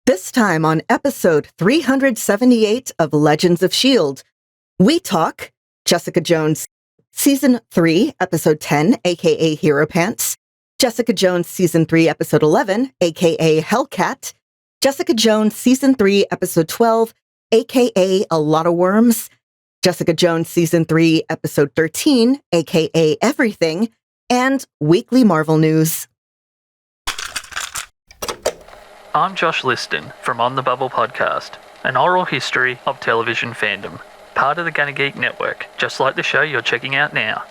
This time on episode 378 of Legends of S.H.I.E.L.D., we talk Jessica Jones Season 3, Episode 10, aka Hero Pants, Jessica Jones Season 3, Episode 11, aka Hellcat, Jessica Jones Season 3, Episode 12, aka A Lot of Worms, Jessica Jones Season 3, Episode 13, aka Everything, and weekly Marvel news. I'm Josh Liston from On the Bubble podcast, an oral history of television fandom, part of the Gunna Geek network, just like the show you're checking out now.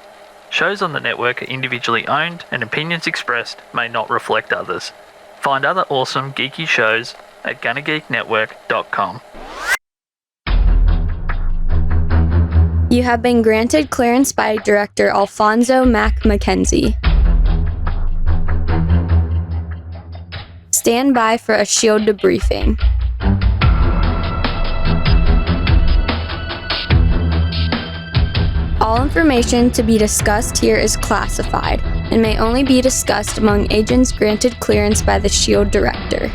Shows on the network are individually owned, and opinions expressed may not reflect others. Find other awesome geeky shows at GunnaGeekNetwork.com. You have been granted clearance by director Alfonso Mack Mackenzie. Stand by for a S.H.I.E.L.D. debriefing. All information to be discussed here is classified and may only be discussed among agents granted clearance by the S.H.I.E.L.D. director.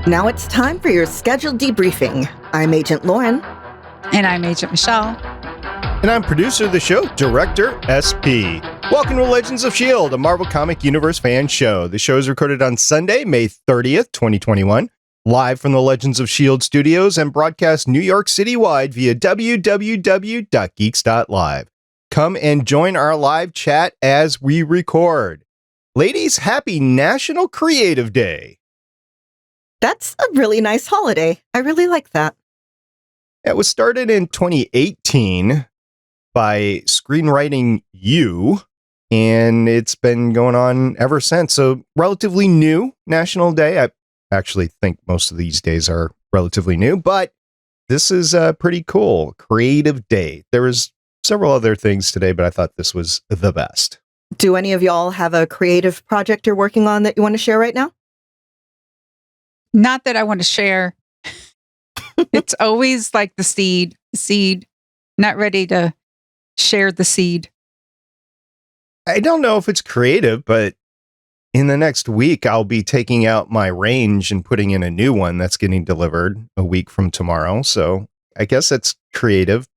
Now it's time for your scheduled debriefing. I'm Agent Lauren. And I'm Agent Michelle. And I'm producer of the show, Director SP. Welcome to Legends of S.H.I.E.L.D., a Marvel Comic Universe fan show. The show is recorded on Sunday, May 30th, 2021, live from the Legends of S.H.I.E.L.D. studios and broadcast New York City-wide via www.geeks.live. Come and join our live chat as we record. Ladies, happy National Creative Day. That's a really nice holiday. I really like that. It was started in 2018 by Screenwriting U, and it's been going on ever since. So relatively new National Day. I actually think most of these days are relatively new, but this is pretty cool. Creative Day. There was several other things today, but I thought this was the best. Do any of y'all have a creative project you're working on that you want to share right now? Not that I want to share. It's always like the seed, not ready to share the seed. I don't know if it's creative, but in the next week, I'll be taking out my range and putting in a new one that's getting delivered a week from tomorrow. So I guess it's creative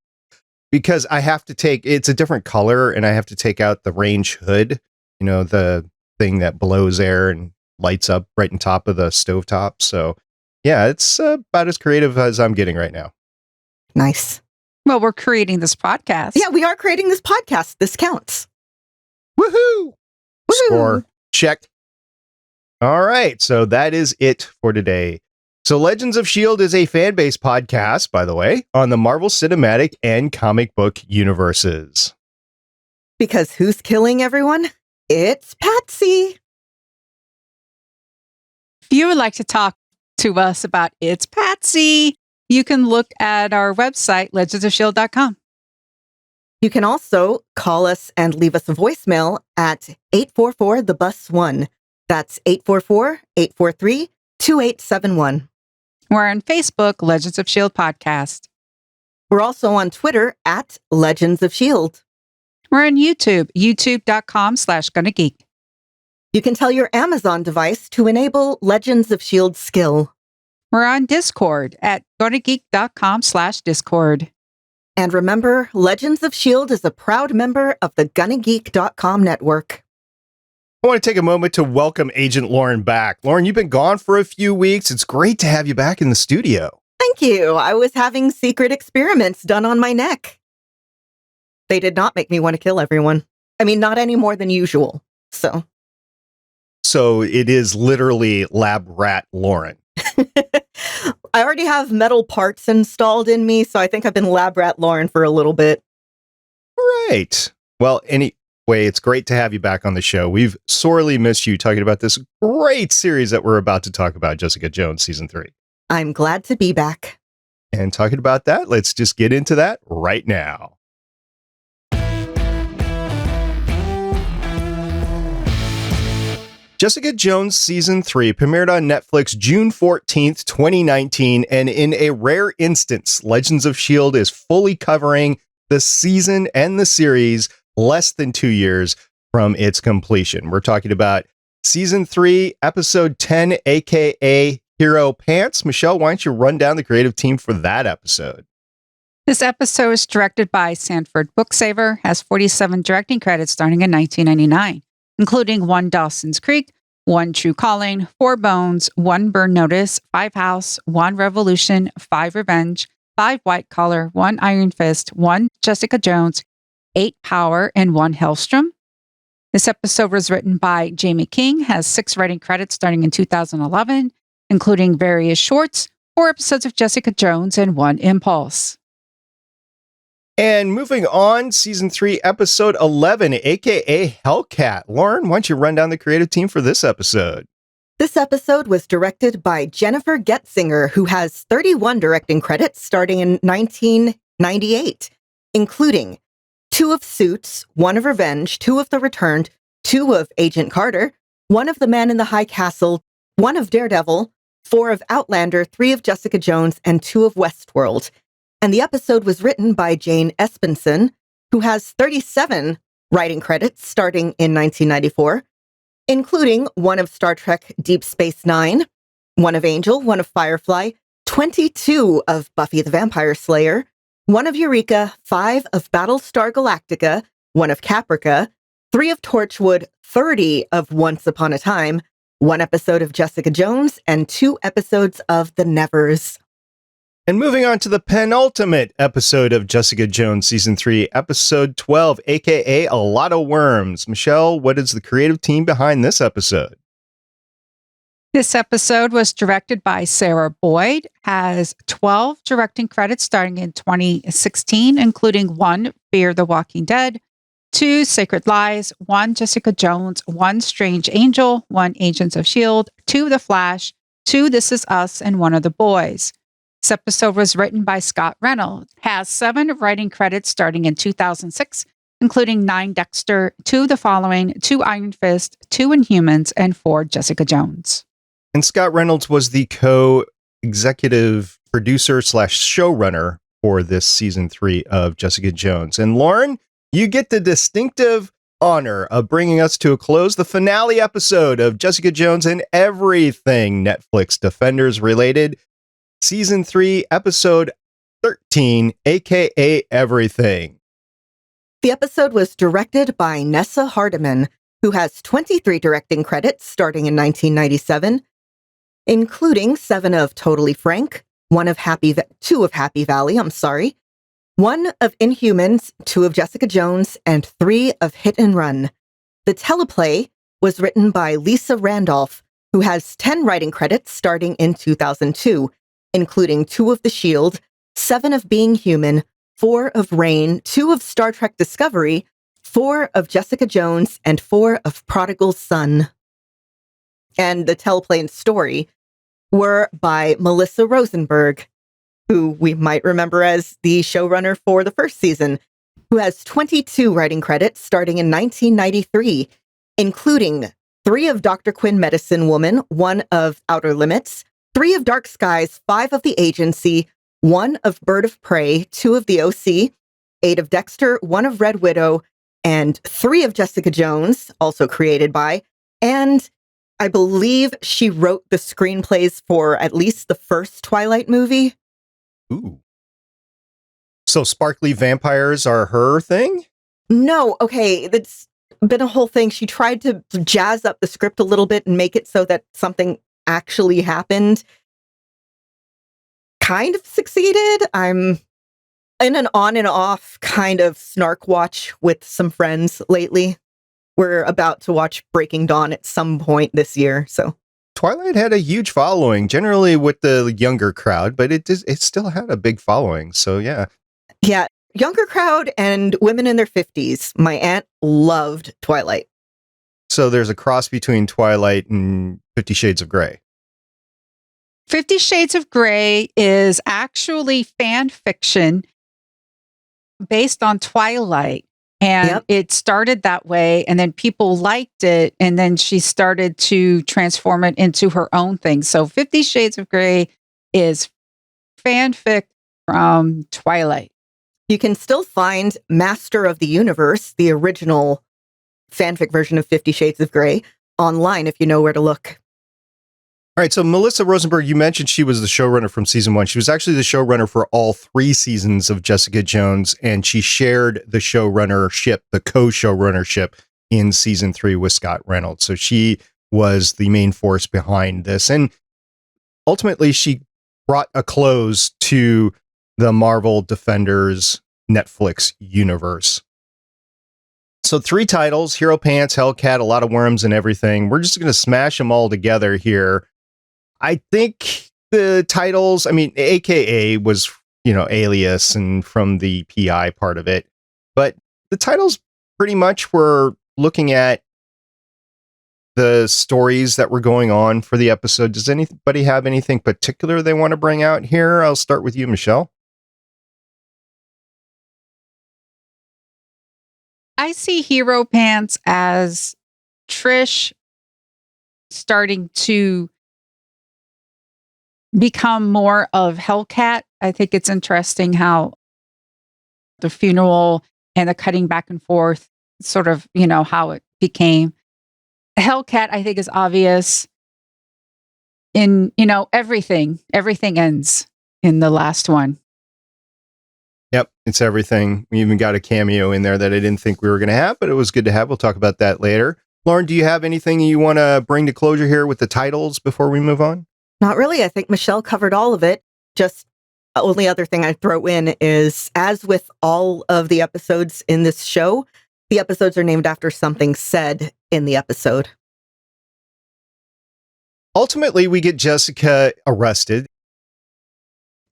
because I have to it's a different color and I have to take out the range hood, you know, the thing that blows air and lights up right on top of the stovetop. So yeah, it's about as creative as I'm getting right now. Nice. Well, we're creating this podcast. Yeah, we are creating this podcast. This counts. Woohoo! Score. Check. All right. So that is it for today. So Legends of S.H.I.E.L.D. is a fan-based podcast, by the way, on the Marvel Cinematic and comic book universes. Because who's killing everyone? It's Patsy. If you would like to talk to us about It's Patsy, you can look at our website, legendsofshield.com. You can also call us and leave us a voicemail at 844-THE-BUS-1. That's 844-843-2871. We're on Facebook, Legends of S.H.I.E.L.D. Podcast. We're also on Twitter at Legends of S.H.I.E.L.D. We're on YouTube, youtube.com/GunnaGeek. You can tell your Amazon device to enable Legends of S.H.I.E.L.D. skill. We're on Discord at GunnaGeek.com/Discord. And remember, Legends of S.H.I.E.L.D. is a proud member of the GunnaGeek.com network. I want to take a moment to welcome Agent Lauren back. Lauren, you've been gone for a few weeks. It's great to have you back in the studio. Thank you. I was having secret experiments done on my neck. They did not make me want to kill everyone. I mean, not any more than usual. So it is literally Lab Rat Lauren. I already have metal parts installed in me, so I think I've been Lab Rat Lauren for a little bit. Right. Well, anyway, it's great to have you back on the show. We've sorely missed you talking about this great series that we're about to talk about, Jessica Jones Season 3. I'm glad to be back. And talking about that, let's just get into that right now. Jessica Jones Season 3 premiered on Netflix June 14th, 2019, and in a rare instance, Legends of S.H.I.E.L.D. is fully covering the season and the series less than 2 years from its completion. We're talking about Season 3, Episode 10, aka Hero Pants. Michelle, why don't you run down the creative team for that episode? This episode is directed by Sanford Bookstaver, has 47 directing credits starting in 1999, including 1 Dawson's Creek, 1 True Calling, 4 Bones, 1 Burn Notice, 5 House, 1 Revolution, 5 Revenge, 5 White Collar, 1 Iron Fist, 1 Jessica Jones, 8 Power, and 1 Hellstrom. This episode was written by Jamie King, has 6 writing credits starting in 2011, including various shorts, 4 episodes of Jessica Jones, and 1 Impulse. And moving on, season 3, episode 11, aka Hellcat. Lauren, why don't you run down the creative team for this episode? This episode was directed by Jennifer Getzinger, who has 31 directing credits starting in 1998, including 2 of Suits, 1 of Revenge, 2 of The Returned, 2 of Agent Carter, 1 of The Man in the High Castle, 1 of Daredevil, 4 of Outlander, 3 of Jessica Jones, and 2 of Westworld. And the episode was written by Jane Espenson, who has 37 writing credits starting in 1994, including 1 of Star Trek Deep Space Nine, 1 of Angel, 1 of Firefly, 22 of Buffy the Vampire Slayer, 1 of Eureka, 5 of Battlestar Galactica, 1 of Caprica, 3 of Torchwood, 30 of Once Upon a Time, 1 episode of Jessica Jones, and 2 episodes of The Nevers. And moving on to the penultimate episode of Jessica Jones Season 3, Episode 12, aka A Lot of Worms. Michelle, what is the creative team behind this episode? This episode was directed by Sarah Boyd, has 12 directing credits starting in 2016, including 1 Fear the Walking Dead, 2 Sacred Lies, 1 Jessica Jones, 1 Strange Angel, 1 Agents of S.H.I.E.L.D., 2 The Flash, 2 This Is Us, and 1 of the Boys. This episode was written by Scott Reynolds, has 7 writing credits starting in 2006, including 9 Dexter, 2 The Following, 2 Iron Fist, 2 Inhumans, and 4 Jessica Jones. And Scott Reynolds was the co-executive producer / showrunner for this season 3 of Jessica Jones. And Lauren, you get the distinctive honor of bringing us to a close, the finale episode of Jessica Jones and everything Netflix Defenders related. Season 3, episode 13, aka Everything. The episode was directed by Neasa Hardiman, who has 23 directing credits starting in 1997, including 7 of Totally Frank, 2 of Happy Valley, 1 of Inhumans, 2 of Jessica Jones, and 3 of Hit and Run. The teleplay was written by Lisa Randolph, who has 10 writing credits starting in 2002, including 2 of S.H.I.E.L.D., 7 of Being Human, 4 of Rain, 2 of Star Trek Discovery, 4 of Jessica Jones, and 4 of Prodigal Son. And the teleplay and story were by Melissa Rosenberg, who we might remember as the showrunner for the first season, who has 22 writing credits starting in 1993, including 3 of Dr. Quinn Medicine Woman, 1 of Outer Limits, 3 of Dark Skies, 5 of The Agency, 1 of Bird of Prey, 2 of The OC, 8 of Dexter, 1 of Red Widow, and 3 of Jessica Jones, also created by, and I believe she wrote the screenplays for at least the first Twilight movie. Ooh. So sparkly vampires are her thing? No, okay, that's been a whole thing. She tried to jazz up the script a little bit and make it so that something actually happened. Kind of succeeded. I'm in an on and off kind of snark watch with some friends lately. We're about to watch Breaking Dawn at some point this year, so. Twilight had a huge following, generally with the younger crowd, but it still had a big following, so yeah. Yeah, younger crowd and women in their 50s. My aunt loved Twilight. So there's a cross between Twilight and 50 Shades of Grey. 50 Shades of Grey is actually fan fiction based on Twilight. And It started that way, and then people liked it, and then she started to transform it into her own thing. So 50 Shades of Grey is fanfic from Twilight. You can still find Master of the Universe, the original fanfic version of 50 Shades of Grey, online if you know where to look. All right, so Melissa Rosenberg, you mentioned she was the showrunner from season 1. She was actually the showrunner for all 3 seasons of Jessica Jones, and she shared the showrunnership, the co-showrunnership in season 3 with Scott Reynolds. So she was the main force behind this. And ultimately, she brought a close to the Marvel Defenders Netflix universe. So 3 titles, Hero Pants, Hellcat, a lot of worms and everything. We're just going to smash them all together here. I think the titles, I mean, AKA was, Alias and from the PI part of it. But the titles pretty much were looking at the stories that were going on for the episode. Does anybody have anything particular they want to bring out here? I'll start with you, Michelle. I see Hero Pants as Trish starting to become more of Hellcat. I think it's interesting how the funeral and the cutting back and forth, sort of, how it became. Hellcat, I think, is obvious in, everything. Everything ends in the last one. Yep, it's everything. We even got a cameo in there that I didn't think we were going to have, but it was good to have. We'll talk about that later. Lauren, do you have anything you want to bring to closure here with the titles before we move on? Not really. I think Michelle covered all of it. Just the only other thing I'd throw in is, as with all of the episodes in this show, the episodes are named after something said in the episode. Ultimately, we get Jessica arrested.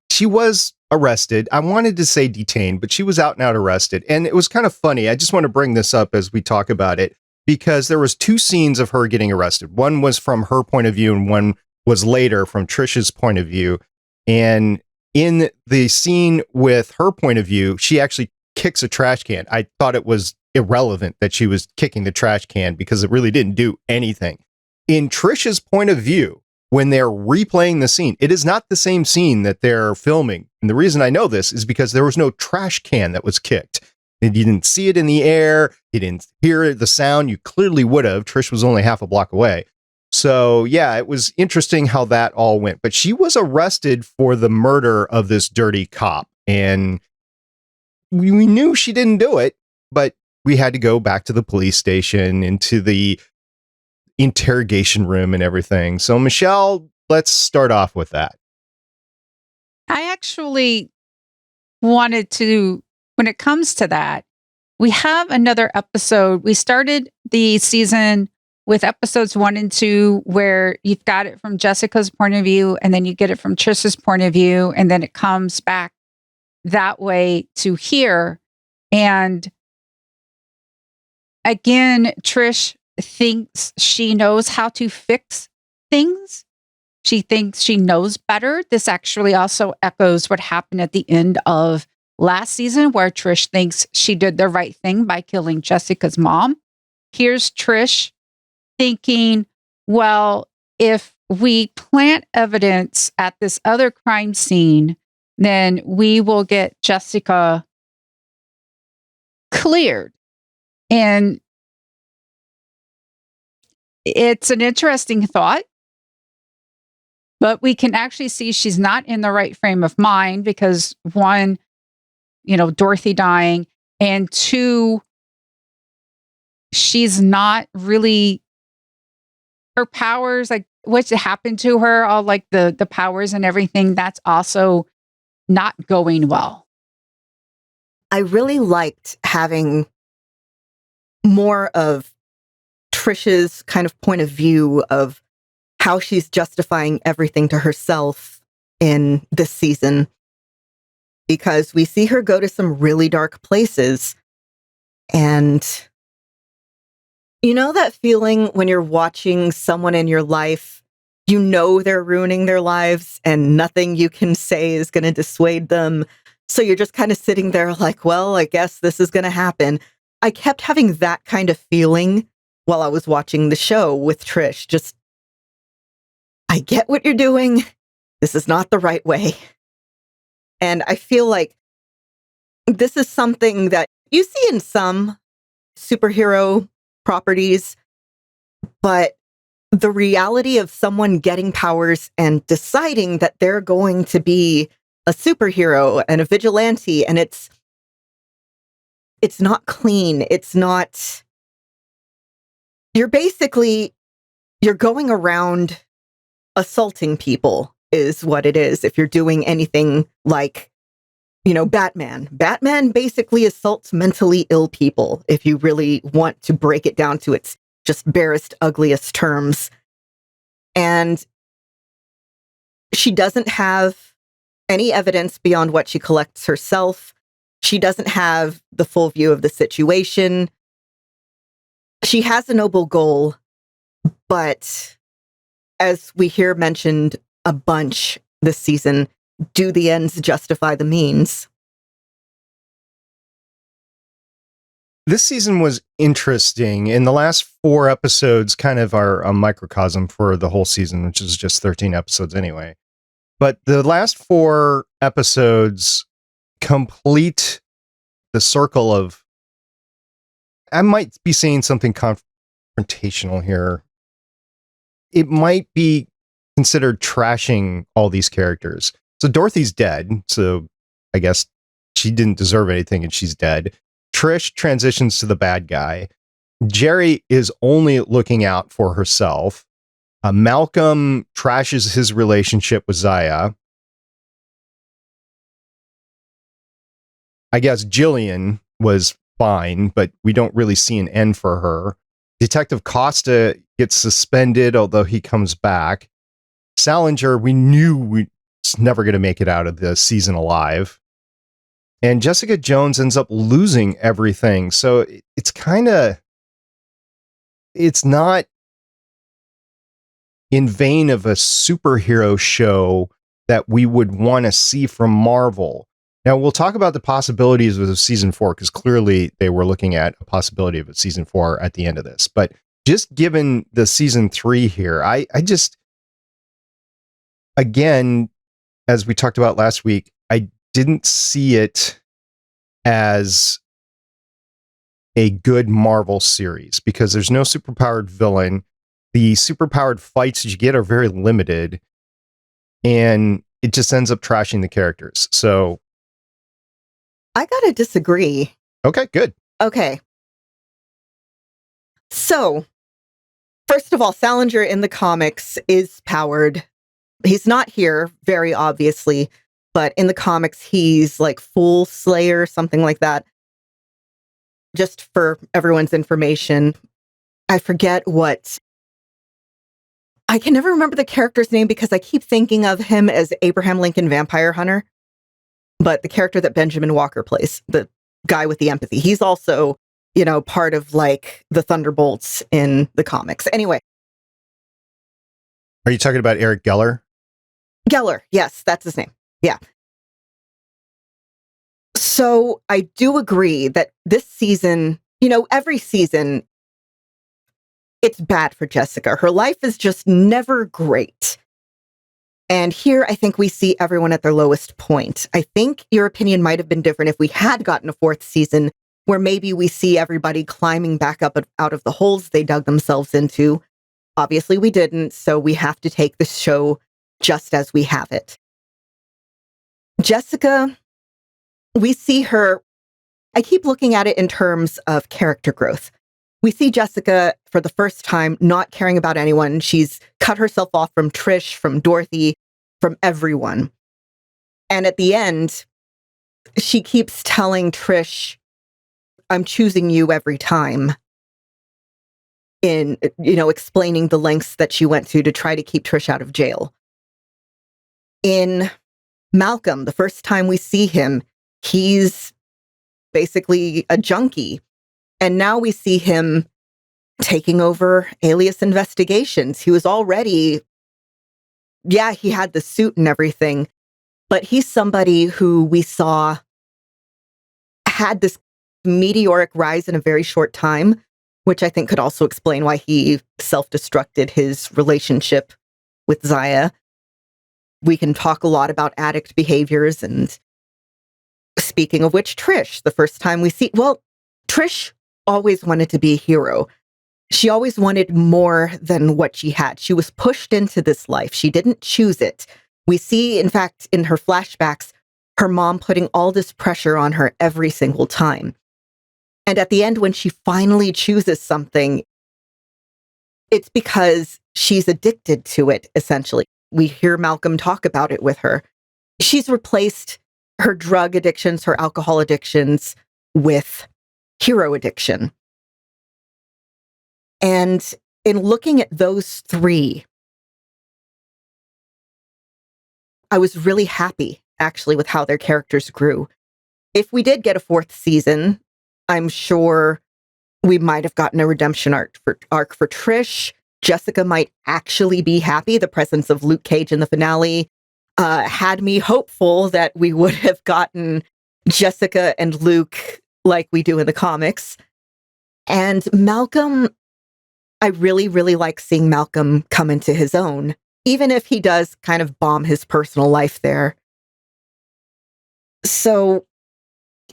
She was arrested. I wanted to say detained, but she was out and out arrested. And it was kind of funny. I just want to bring this up as we talk about it, because there was 2 scenes of her getting arrested. One was from her point of view, and one was later from Trish's point of view. And in the scene with her point of view, she actually kicks a trash can. I thought it was irrelevant that she was kicking the trash can because it really didn't do anything. In Trish's point of view, when they're replaying the scene, it is not the same scene that they're filming. And the reason I know this is because there was no trash can that was kicked. And you didn't see it in the air. You didn't hear the sound. You clearly would have. Trish was only half a block away. So, yeah, it was interesting how that all went. But she was arrested for the murder of this dirty cop. And we knew she didn't do it, but we had to go back to the police station, into the interrogation room and everything. So, Michelle, let's start off with that. I actually wanted to, when it comes to that, we have another episode. We started the season with episodes 1 and 2, where you've got it from Jessica's point of view, and then you get it from Trish's point of view, and then it comes back that way to here. And again, Trish thinks she knows how to fix things. She thinks she knows better. This actually also echoes what happened at the end of last season, where Trish thinks she did the right thing by killing Jessica's mom. Here's Trish thinking, well, if we plant evidence at this other crime scene, then we will get Jessica cleared. And it's an interesting thought, but we can actually see she's not in the right frame of mind because, 1, Dorothy dying, and 2, she's not really, her powers, like what's happened to her, all like the powers and everything, that's also not going well. I really liked having more of Trish's kind of point of view of how she's justifying everything to herself in this season, because we see her go to some really dark places. And you know that feeling when you're watching someone in your life, you know they're ruining their lives and nothing you can say is going to dissuade them. So you're just kind of sitting there like, well, I guess this is going to happen. I kept having that kind of feeling while I was watching the show with Trish. Just, I get what you're doing. This is not the right way. And I feel like this is something that you see in some superhero properties, but the reality of someone getting powers and deciding that they're going to be a superhero and a vigilante, and it's not clean. It's not... You're going around assaulting people is what it is. If you're doing anything like, Batman. Batman basically assaults mentally ill people, if you really want to break it down to its just barest, ugliest terms. And she doesn't have any evidence beyond what she collects herself. She doesn't have the full view of the situation. She has a noble goal, but as we hear mentioned a bunch this season, do the ends justify the means? This season was interesting. In the last 4 episodes, kind of are a microcosm for the whole season, which is just 13 episodes anyway. But the last 4 episodes complete the circle of... I might be saying something confrontational here. It might be considered trashing all these characters. So Dorothy's dead, so I guess she didn't deserve anything and she's dead. Trish transitions to the bad guy. Jerry is only looking out for herself. Malcolm trashes his relationship with Zaya. I guess Jillian was fine, but we don't really see an end for her. Detective Costa gets suspended, although he comes back. Salinger, we knew was never going to make it out of the season alive. And Jessica Jones ends up losing everything. So it's not in vain of a superhero show that we would want to see from Marvel. Now, we'll talk about the possibilities of season 4, because clearly they were looking at a possibility of a season 4 at the end of this. But just given the season 3 here, I just, again, as we talked about last week, I didn't see it as a good Marvel series because there's no superpowered villain. The superpowered fights that you get are very limited, and it just ends up trashing the characters. So I gotta disagree. Okay, good. Okay. So, first of all, Salinger in the comics is powered. He's not here, very obviously, but in the comics, he's like Fool Slayer, something like that. Just for everyone's information, I forget what... I can never remember the character's name because I keep thinking of him as Abraham Lincoln Vampire Hunter. But the character that Benjamin Walker plays, the guy with the empathy, he's also, part of like the Thunderbolts in the comics. Anyway. Are you talking about Eric Geller? Geller, yes, that's his name. Yeah. So I do agree that this season, every season, it's bad for Jessica. Her life is just never great. And here, I think we see everyone at their lowest point. I think your opinion might have been different if we had gotten a 4th season where maybe we see everybody climbing back up out of the holes they dug themselves into. Obviously, we didn't, so we have to take the show just as we have it. Jessica, we see her... I keep looking at it in terms of character growth. We see Jessica, for the first time, not caring about anyone. She's cut herself off from Trish, from Dorothy, from everyone. And at the end, she keeps telling Trish, I'm choosing you every time. In, explaining the lengths that she went to try to keep Trish out of jail. In Malcolm, the first time we see him, he's basically a junkie. And now we see him taking over Alias Investigations. He was already, he had the suit and everything, but he's somebody who we saw had this meteoric rise in a very short time, which I think could also explain why he self-destructed his relationship with Zaya. We can talk a lot about addict behaviors, and speaking of which, Trish, the first time we see... Well, Trish always wanted to be a hero. She always wanted more than what she had. She was pushed into this life. She didn't choose it. We see, in fact, in her flashbacks, her mom putting all this pressure on her every single time. And at the end, when she finally chooses something, it's because she's addicted to it, essentially. We hear Malcolm talk about it with her. She's replaced her drug addictions, her alcohol addictions with hero addiction. And in looking at those three, I was really happy, actually, with how their characters grew. If we did get a fourth season, I'm sure we might have gotten a redemption arc for Trish. Jessica might actually be happy. The presence of Luke Cage in the finale had me hopeful that we would have gotten Jessica and Luke like we do in the comics. And Malcolm, I really, really like seeing Malcolm come into his own, even if he does kind of bomb his personal life there. So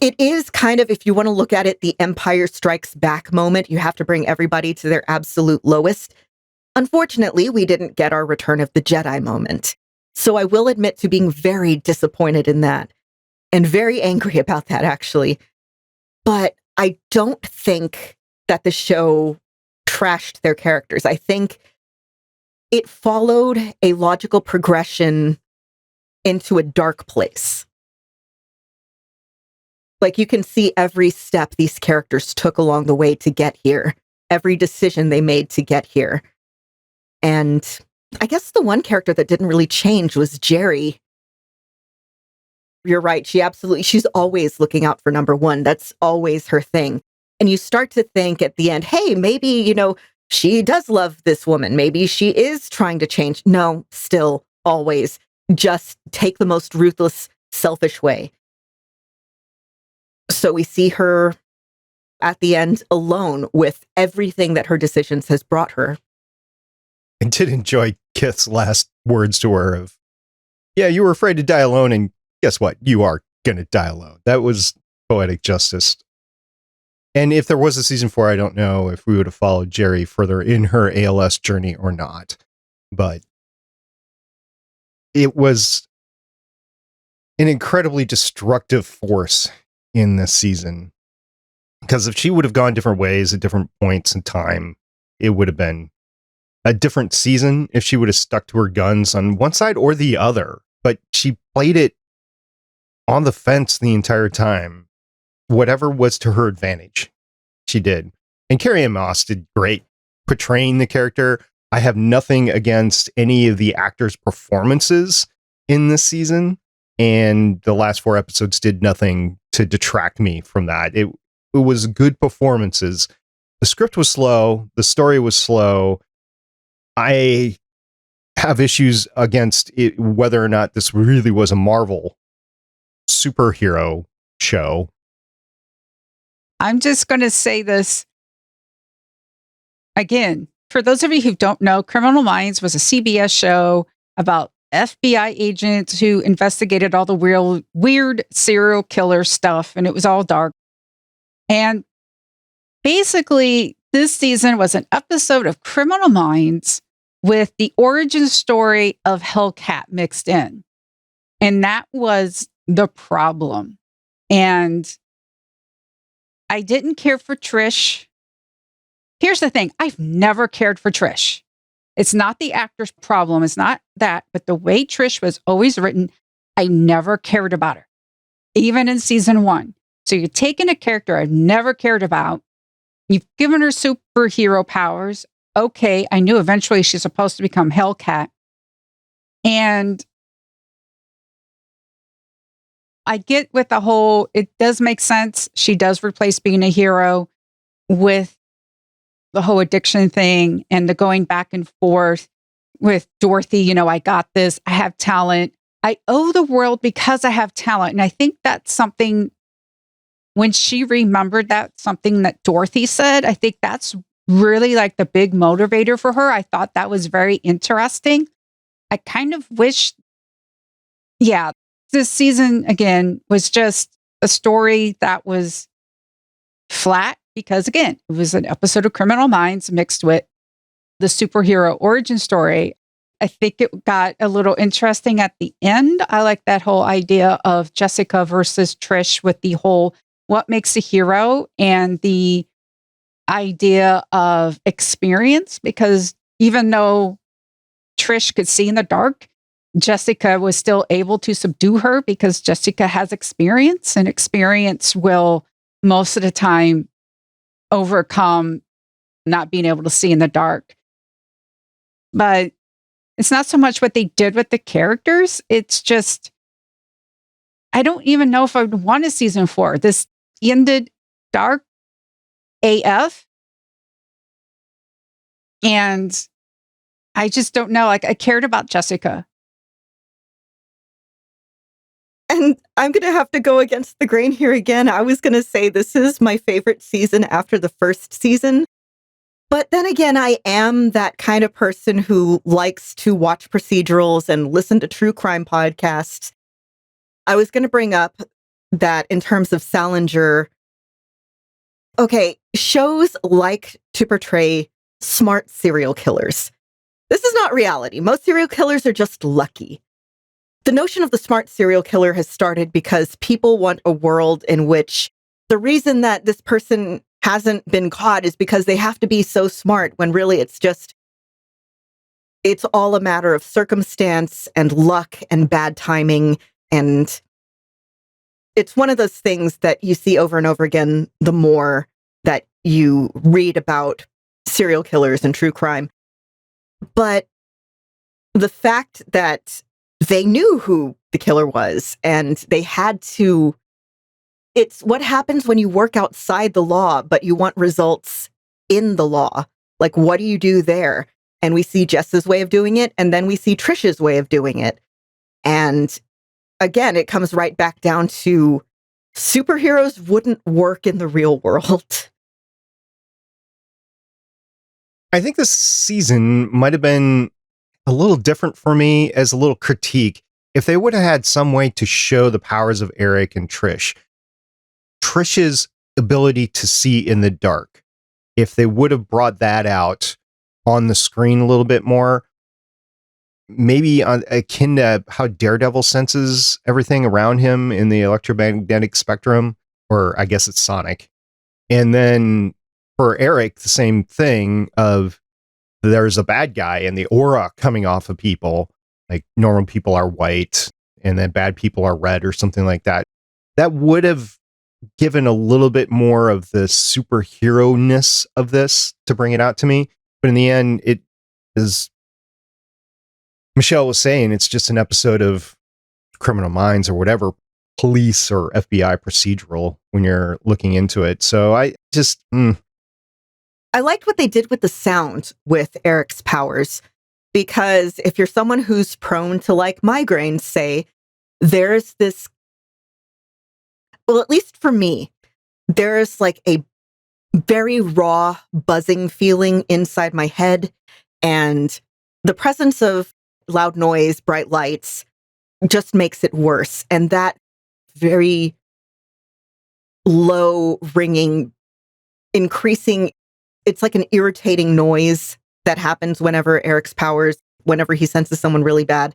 it is kind of, if you want to look at it, the Empire Strikes Back moment. You have to bring everybody to their absolute lowest. Unfortunately, we didn't get our Return of the Jedi moment. So I will admit to being very disappointed in that and very angry about that, actually. But I don't think that the show trashed their characters. I think it followed a logical progression into a dark place. Like, you can see every step these characters took along the way to get here, every decision they made to get here. And I guess the one character that didn't really change was Jerry. You're right. She's always looking out for number one. That's always her thing. And you start to think at the end, hey, maybe, she does love this woman. Maybe she is trying to change. No, still, always just take the most ruthless, selfish way. So we see her at the end alone with everything that her decisions has brought her. I did enjoy Kith's last words to her of, yeah, you were afraid to die alone, and guess what? You are going to die alone. That was poetic justice. And if there was a season 4, I don't know if we would have followed Jerry further in her ALS journey or not. But it was an incredibly destructive force in this season. Because if she would have gone different ways at different points in time, it would have been a different season if she would have stuck to her guns on one side or the other. But she played it on the fence the entire time. Whatever was to her advantage, she did. And Carrie-Anne Moss did great portraying the character. I have nothing against any of the actors' performances in this season. And the last 4 episodes did nothing to detract me from that. It was good performances. The script was slow. The story was slow. I have issues against it, whether or not this really was a Marvel superhero show. I'm just going to say this again. For those of you who don't know, Criminal Minds was a CBS show about FBI agents who investigated all the weird serial killer stuff, and it was all dark. And basically, this season was an episode of Criminal Minds with the origin story of Hellcat mixed in. And that was the problem. And I didn't care for Trish. Here's the thing. I've never cared for Trish. It's not the actor's problem. It's not that. But the way Trish was always written, I never cared about her, even in season 1. So you're taking a character I've never cared about. You've given her superhero powers. Okay, I knew eventually she's supposed to become Hellcat. And I get with the whole, it does make sense. She does replace being a hero with the whole addiction thing and the going back and forth with Dorothy. I got this. I have talent. I owe the world because I have talent. And I think that's something, when she remembered that, something that Dorothy said, I think that's really like the big motivator for her. I thought that was very interesting. I kind of wish, this season, again, was just a story that was flat. because, again, it was an episode of Criminal Minds mixed with the superhero origin story. I think it got a little interesting at the end. I like that whole idea of Jessica versus Trish with the whole what makes a hero and the idea of experience, because even though Trish could see in the dark, Jessica was still able to subdue her because Jessica has experience, and experience will most of the time overcome not being able to see in the dark. But it's not so much what they did with the characters. It's just, I don't even know if I would want a season 4. This ended dark AF. And I just don't know. Like, I cared about Jessica. And I'm going to have to go against the grain here again. I was going to say this is my favorite season after the first season. But then again, I am that kind of person who likes to watch procedurals and listen to true crime podcasts. I was going to bring up that in terms of Salinger, okay, shows like to portray smart serial killers. This is not reality. Most serial killers are just lucky. The notion of the smart serial killer has started because people want a world in which the reason that this person hasn't been caught is because they have to be so smart, when really it's all a matter of circumstance and luck and bad timing. And it's one of those things that you see over and over again the more that you read about serial killers and true crime. But the fact that they knew who the killer was and they had to, it's what happens when you work outside the law, but you want results in the law. Like, what do you do there? And we see Jess's way of doing it, and then we see Trish's way of doing it. And again, it comes right back down to superheroes wouldn't work in the real world. I think this season might have been a little different for me as a little critique if they would have had some way to show the powers of Eric and Trish. Trish's ability to see in the dark. If they would have brought that out on the screen a little bit more, maybe akin to how Daredevil senses everything around him in the electromagnetic spectrum, or I guess it's sonic. And then for Eric, the same thing of there's a bad guy and the aura coming off of people, like normal people are white and then bad people are red or something like that. That would have given a little bit more of the superhero-ness of this to bring it out to me. But in the end, it is, Michelle was saying, it's just an episode of Criminal Minds or whatever, police or FBI procedural when you're looking into it. So I just... I liked what they did with the sound with Eric's powers, because if you're someone who's prone to like migraines, say, there's this, well, at least for me, there's like a very raw buzzing feeling inside my head, and the presence of loud noise, bright lights just makes it worse. And that very low ringing, increasing, it's like an irritating noise that happens whenever Eric's powers, whenever he senses someone really bad.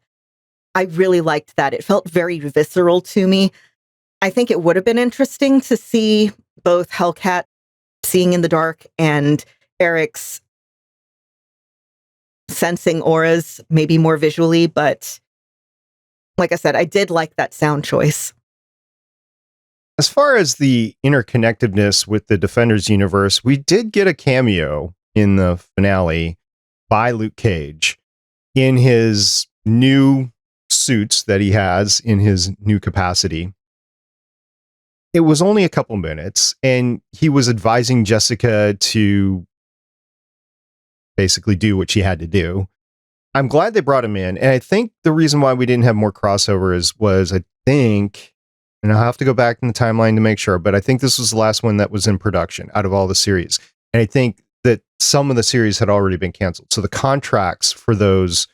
I really liked that. It felt very visceral to me. I think it would have been interesting to see both Hellcat seeing in the dark and Eric's sensing auras, maybe more visually, but like I said, I did like that sound choice. As far as the interconnectedness with the Defenders universe, we did get a cameo in the finale by Luke Cage in his new suits that he has in his new capacity. It was only a couple minutes, and he was advising Jessica to basically do what she had to do. I'm glad they brought him in, and I think the reason why we didn't have more crossovers was, I think, and I'll have to go back in the timeline to make sure, but I think this was the last one that was in production out of all the series. And I think that some of the series had already been canceled. So the contracts for those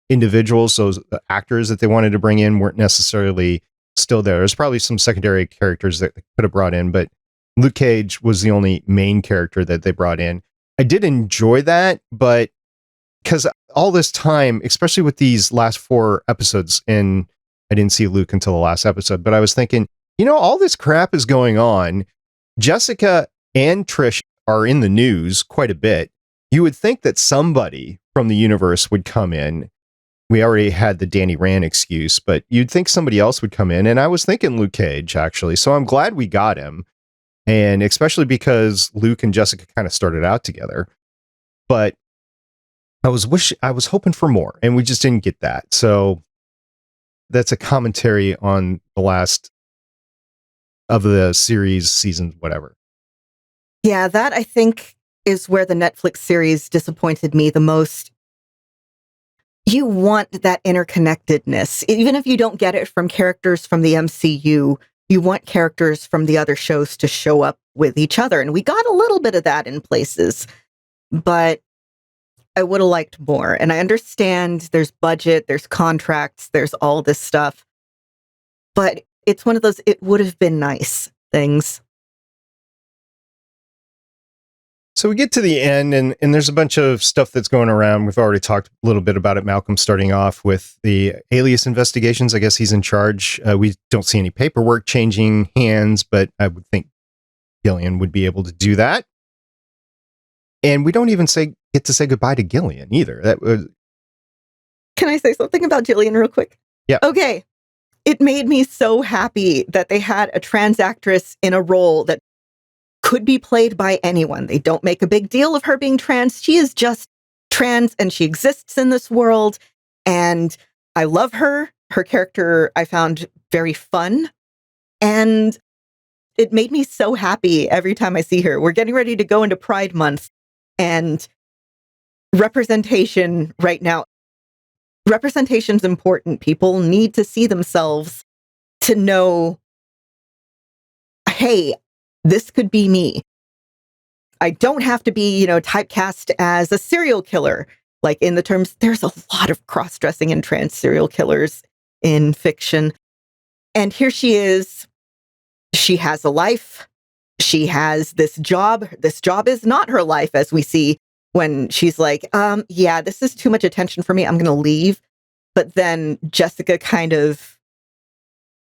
individuals, those actors that they wanted to bring in, weren't necessarily still there. There's probably some secondary characters that they could have brought in, but Luke Cage was the only main character that they brought in. I did enjoy that, but because all this time, especially with these last 4 episodes, and I didn't see Luke until the last episode, but I was thinking, all this crap is going on. Jessica and Trish are in the news quite a bit. You would think that somebody from the universe would come in. We already had the Danny Rand excuse, but you'd think somebody else would come in. And I was thinking Luke Cage, actually. So I'm glad we got him. And especially because Luke and Jessica kind of started out together. But I was hoping for more, and we just didn't get that. So that's a commentary on the last of the series, seasons, whatever. Yeah, that I think is where the Netflix series disappointed me the most. You want that interconnectedness. Even if you don't get it from characters from the MCU, you want characters from the other shows to show up with each other. And we got a little bit of that in places, but I would have liked more. And I understand there's budget, there's contracts, there's all this stuff. But it's one of those, it would have been nice things. So we get to the end, and there's a bunch of stuff that's going around. We've already talked a little bit about it. Malcolm starting off with the alias investigations. I guess he's in charge. We don't see any paperwork changing hands, but I would think Gillian would be able to do that. And we don't even get to say goodbye to Gillian either. Can I say something about Gillian real quick? Yeah. Okay. It made me so happy that they had a trans actress in a role that could be played by anyone. They don't make a big deal of her being trans. She is just trans, and she exists in this world. And I love her. Her character I found very fun. And it made me so happy every time I see her. We're getting ready to go into Pride Month, and representation right now. Representation's important. People need to see themselves to know, hey, this could be me. I don't have to be, typecast as a serial killer. Like in the terms, there's a lot of cross-dressing in trans serial killers in fiction. And here she is. She has a life. She has this job. This job is not her life, as we see when she's like, yeah, this is too much attention for me. I'm going to leave. But then Jessica kind of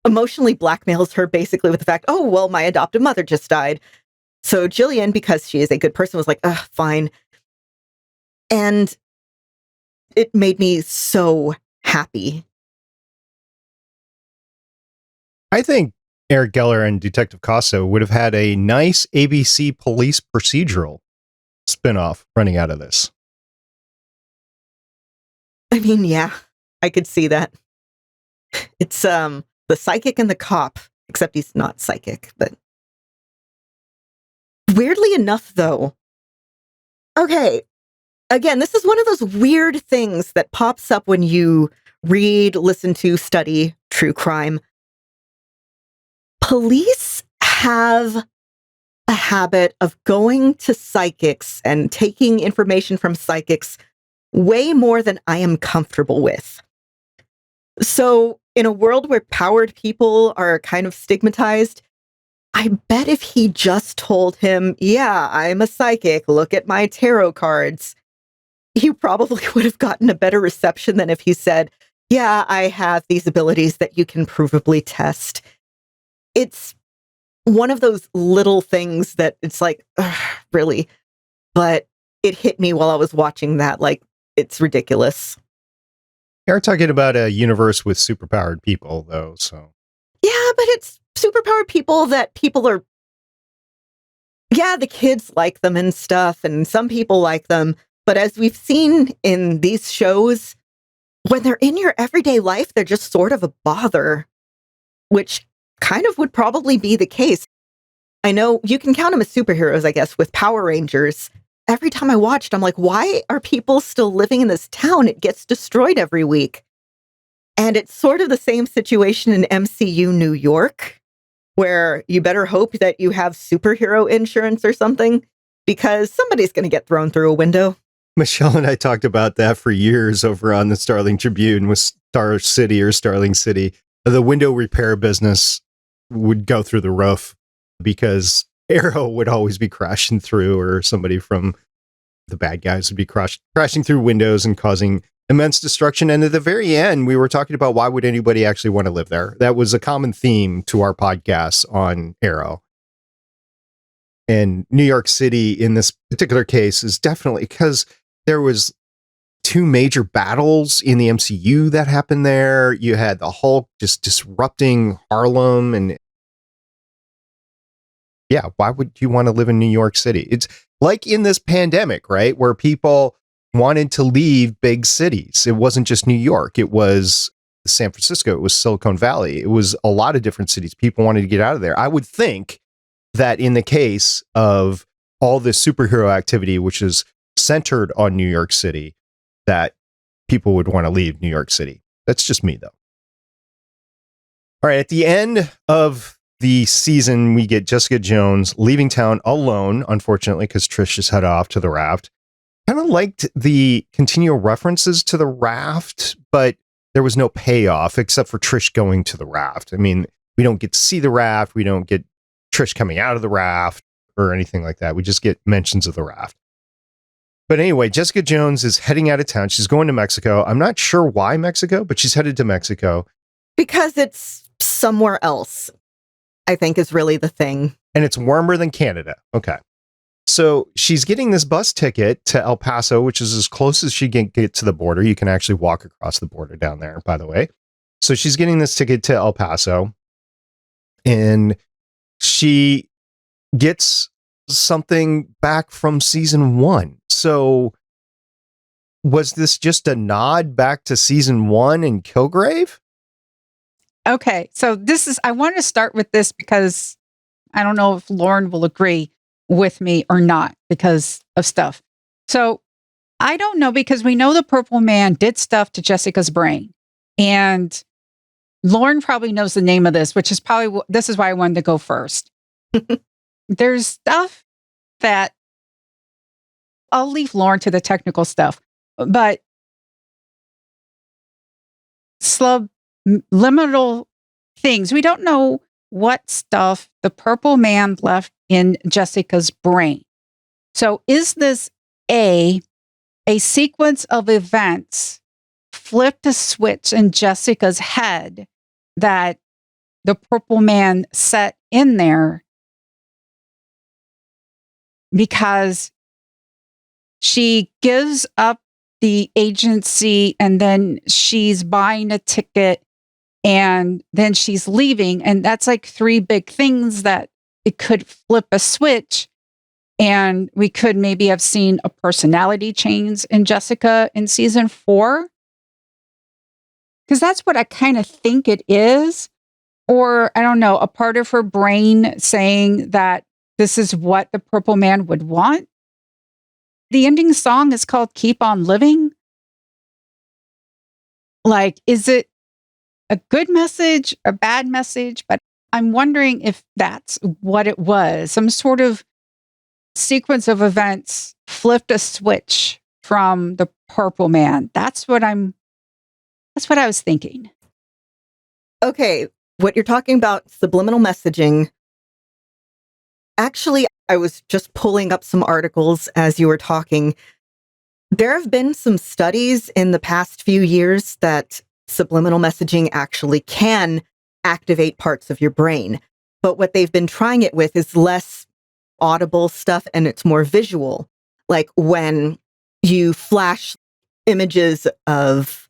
emotionally blackmails her basically with the fact, oh, well, my adoptive mother just died. So Gillian, because she is a good person, was like, fine. And it made me so happy. I think Eric Geller and Detective Costa would have had a nice ABC police procedural spinoff running out of this. I mean, yeah, I could see that. It's the psychic and the cop, except he's not psychic, but weirdly enough, though. Okay, again, this is one of those weird things that pops up when you read, listen to, study true crime. Police have a habit of going to psychics and taking information from psychics way more than I am comfortable with. So in a world where powered people are kind of stigmatized, I bet if he just told him, yeah, I'm a psychic, look at my tarot cards, he probably would have gotten a better reception than if he said, yeah, I have these abilities that you can provably test. It's one of those little things that it's like, really? But it hit me while I was watching that, like, it's ridiculous. You're talking about a universe with superpowered people, though, so. Yeah, but it's superpowered people that people are... Yeah, the kids like them and stuff, and some people like them. But as we've seen in these shows, when they're in your everyday life, they're just sort of a bother, which kind of would probably be the case. I know you can count them as superheroes, I guess, with Power Rangers. Every time I watched, I'm like, why are people still living in this town? It gets destroyed every week. And it's sort of the same situation in MCU New York, where you better hope that you have superhero insurance or something, because somebody's going to get thrown through a window. Michelle and I talked about that for years over on the Starling Tribune with Star City or Starling City. The window repair business would go through the roof because Arrow would always be crashing through, or somebody from the bad guys would be crashing through windows and causing immense destruction. And at the very end, we were talking about why would anybody actually want to live there? That was a common theme to our podcasts on Arrow. And New York City, in this particular case, is definitely because there was 2 major battles in the MCU that happened there. You had the Hulk just disrupting Harlem, and yeah, why would you want to live in New York City? It's like in this pandemic, right? Where people wanted to leave big cities. It wasn't just New York. It was San Francisco. It was Silicon Valley. It was a lot of different cities. People wanted to get out of there. I would think that in the case of all this superhero activity, which is centered on New York City, that people would want to leave New York City. That's just me, though. All right, at the end of the season, we get Jessica Jones leaving town alone, unfortunately, because Trish just head off to the raft. Kind of liked the continual references to the raft, but there was no payoff except for Trish going to the raft. I mean, we don't get to see the raft. We don't get Trish coming out of the raft or anything like that. We just get mentions of the raft. But anyway, Jessica Jones is heading out of town. She's going to Mexico. I'm not sure why Mexico, but she's headed to Mexico. Because it's somewhere else, I think, is really the thing. And it's warmer than Canada. Okay. So she's getting this bus ticket to El Paso, which is as close as she can get to the border. You can actually walk across the border down there, by the way. So she's getting this ticket to El Paso. And she gets something back from season 1. So was this just a nod back to season 1 in Kilgrave? Okay, so I want to start with this because I don't know if Lauren will agree with me or not because of stuff. So I don't know, because we know the Purple Man did stuff to Jessica's brain. And Lauren probably knows the name of this, which is probably, this is why I wanted to go first. There's stuff that I'll leave Lauren to the technical stuff, but subliminal things. We don't know what stuff the Purple Man left in Jessica's brain. So is this a sequence of events flipped a switch in Jessica's head that the Purple Man set in there because she gives up the agency and then she's buying a ticket and then she's leaving? And that's like 3 big things that it could flip a switch. And we could maybe have seen a personality change in Jessica in season 4. Because that's what I kind of think it is. Or, I don't know, a part of her brain saying that this is what the Purple Man would want. The ending song is called Keep On Living. Like, is it a good message, a bad message? But I'm wondering if that's what it was. Some sort of sequence of events flipped a switch from the Purple Man. That's what I was thinking. Okay, what you're talking about, subliminal messaging. Actually, I was just pulling up some articles as you were talking. There have been some studies in the past few years that subliminal messaging actually can activate parts of your brain. But what they've been trying it with is less audible stuff and it's more visual. Like when you flash images of,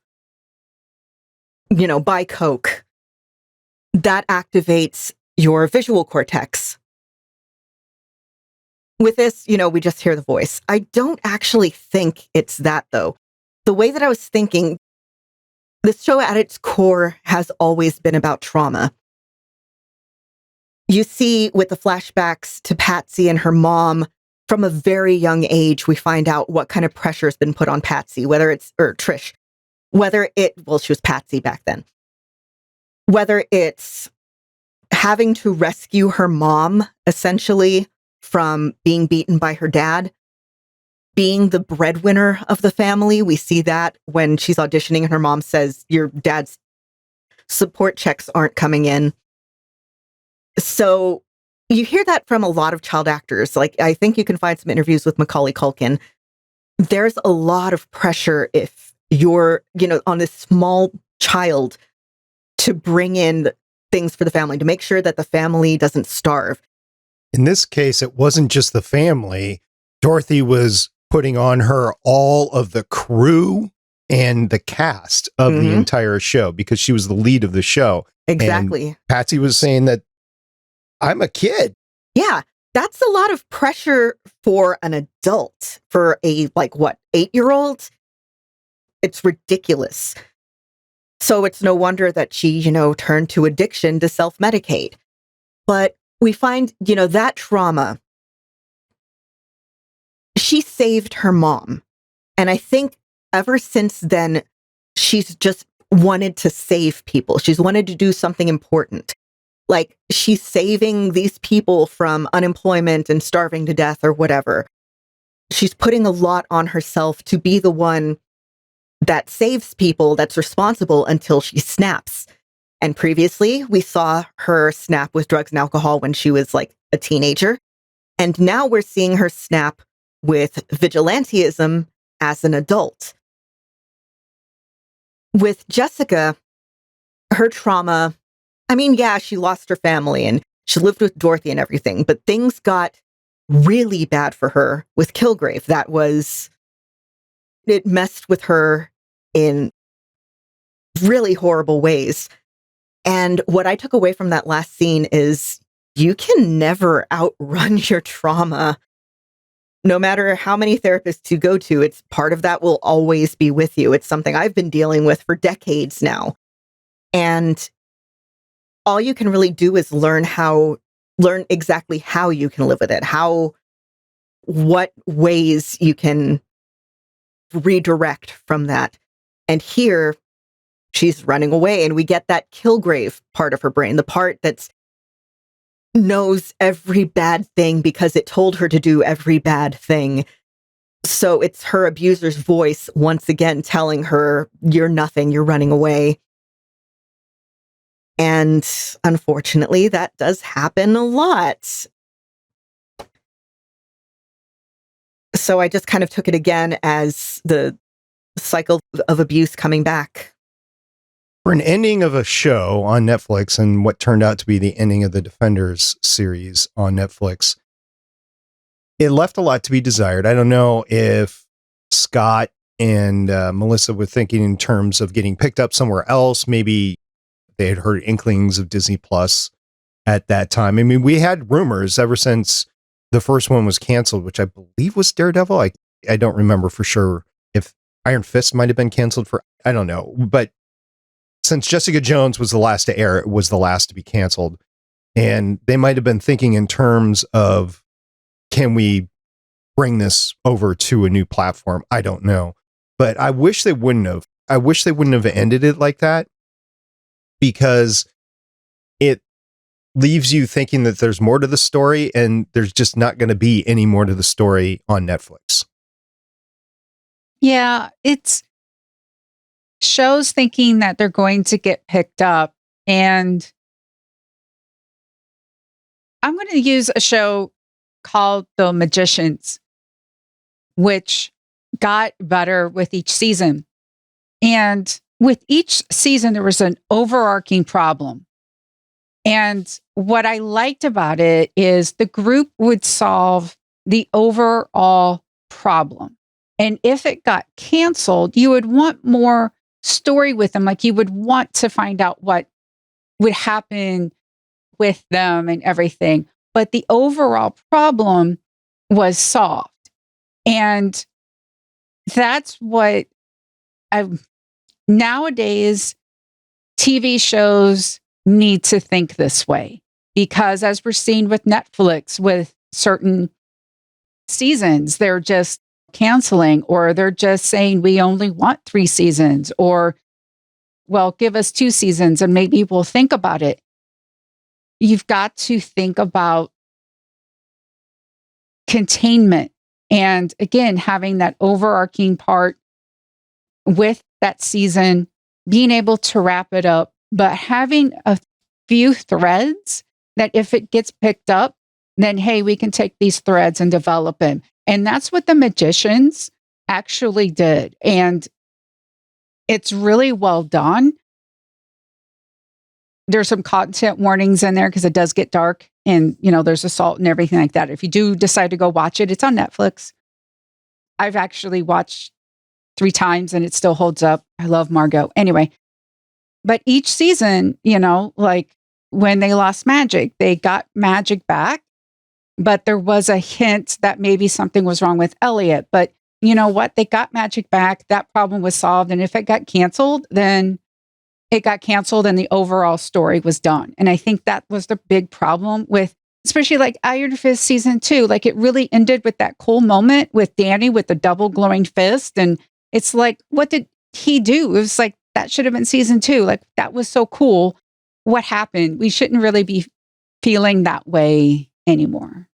buy Coke, that activates your visual cortex. With this, we just hear the voice. I don't actually think it's that, though. The way that I was thinking, this show at its core has always been about trauma. You see with the flashbacks to Patsy and her mom, from a very young age, we find out what kind of pressure has been put on Patsy, Trish, she was Patsy back then. Whether it's having to rescue her mom, essentially, from being beaten by her dad, being the breadwinner of the family. We see that when she's auditioning and her mom says, your dad's support checks aren't coming in. So You hear that from a lot of child actors. Like, I think you can find some interviews with Macaulay Culkin. There's a lot of pressure if you're, on this small child to bring in things for the family, to make sure that the family doesn't starve. In this case, it wasn't just the family. Dorothy was putting on her all of the crew and the cast of the entire show because she was the lead of the show. Exactly. And Patsy was saying that I'm a kid. Yeah, that's a lot of pressure for an adult, for a 8-year-old. It's ridiculous. So it's no wonder that she, turned to addiction to self-medicate. But we find, that trauma, she saved her mom. And I think ever since then, she's just wanted to save people. She's wanted to do something important. Like, she's saving these people from unemployment and starving to death or whatever. She's putting a lot on herself to be the one that saves people, that's responsible until she snaps. And previously, we saw her snap with drugs and alcohol when she was like a teenager. And now we're seeing her snap with vigilantism as an adult. With Jessica, her trauma, she lost her family and she lived with Dorothy and everything, but things got really bad for her with Kilgrave. It messed with her in really horrible ways. And what I took away from that last scene is you can never outrun your trauma. No matter how many therapists you go to, it's part of that will always be with you. It's something I've been dealing with for decades now. And all you can really do is learn exactly how you can live with it, what ways you can redirect from that. And here, she's running away, and we get that Kilgrave part of her brain, the part that's knows every bad thing because it told her to do every bad thing. So it's her abuser's voice once again telling her, you're nothing, you're running away. And unfortunately, that does happen a lot. So I just kind of took it again as the cycle of abuse coming back. For an ending of a show on Netflix and what turned out to be the ending of the Defenders series on Netflix, it left a lot to be desired. I don't know if Scott and Melissa were thinking in terms of getting picked up somewhere else. Maybe they had heard inklings of Disney Plus at that time. We had rumors ever since the first one was canceled, which I believe was Daredevil. I don't remember for sure if Iron Fist might have been canceled I don't know. But since Jessica Jones was the last to air, it was the last to be canceled. And they might have been thinking in terms of, can we bring this over to a new platform? I don't know. But I wish they wouldn't have. I wish they wouldn't have ended it like that, because it leaves you thinking that there's more to the story, and there's just not going to be any more to the story on Netflix. Yeah, it's shows thinking that they're going to get picked up. And I'm going to use a show called The Magicians, which got better with each season. And with each season, there was an overarching problem. And what I liked about it is the group would solve the overall problem. And if it got canceled, you would want more story with them. Like, you would want to find out what would happen with them and everything. But the overall problem was solved. And that's what nowadays TV shows need to think this way, because as we're seeing with Netflix, with certain seasons, they're just canceling, or they're just saying we only want 3 seasons, or, well, give us 2 seasons and maybe we'll think about it. You've got to think about containment, and again, having that overarching part with that season, being able to wrap it up, but having a few threads that if it gets picked up, then hey, we can take these threads and develop them. And that's what the magicians actually did. And it's really well done. There's some content warnings in there because it does get dark and, there's assault and everything like that. If you do decide to go watch it, it's on Netflix. I've actually watched 3 times and it still holds up. I love Margot. Anyway, but each season, like when they lost magic, they got magic back, but there was a hint that maybe something was wrong with Elliot. But you know what? They got magic back. That problem was solved. And if it got canceled, then it got canceled and the overall story was done. And I think that was the big problem with, especially like Iron Fist season 2. Like it really ended with that cool moment with Danny with the double glowing fist. And it's like, what did he do? It was like, that should have been season 2. Like that was so cool. What happened? We shouldn't really be feeling that way anymore.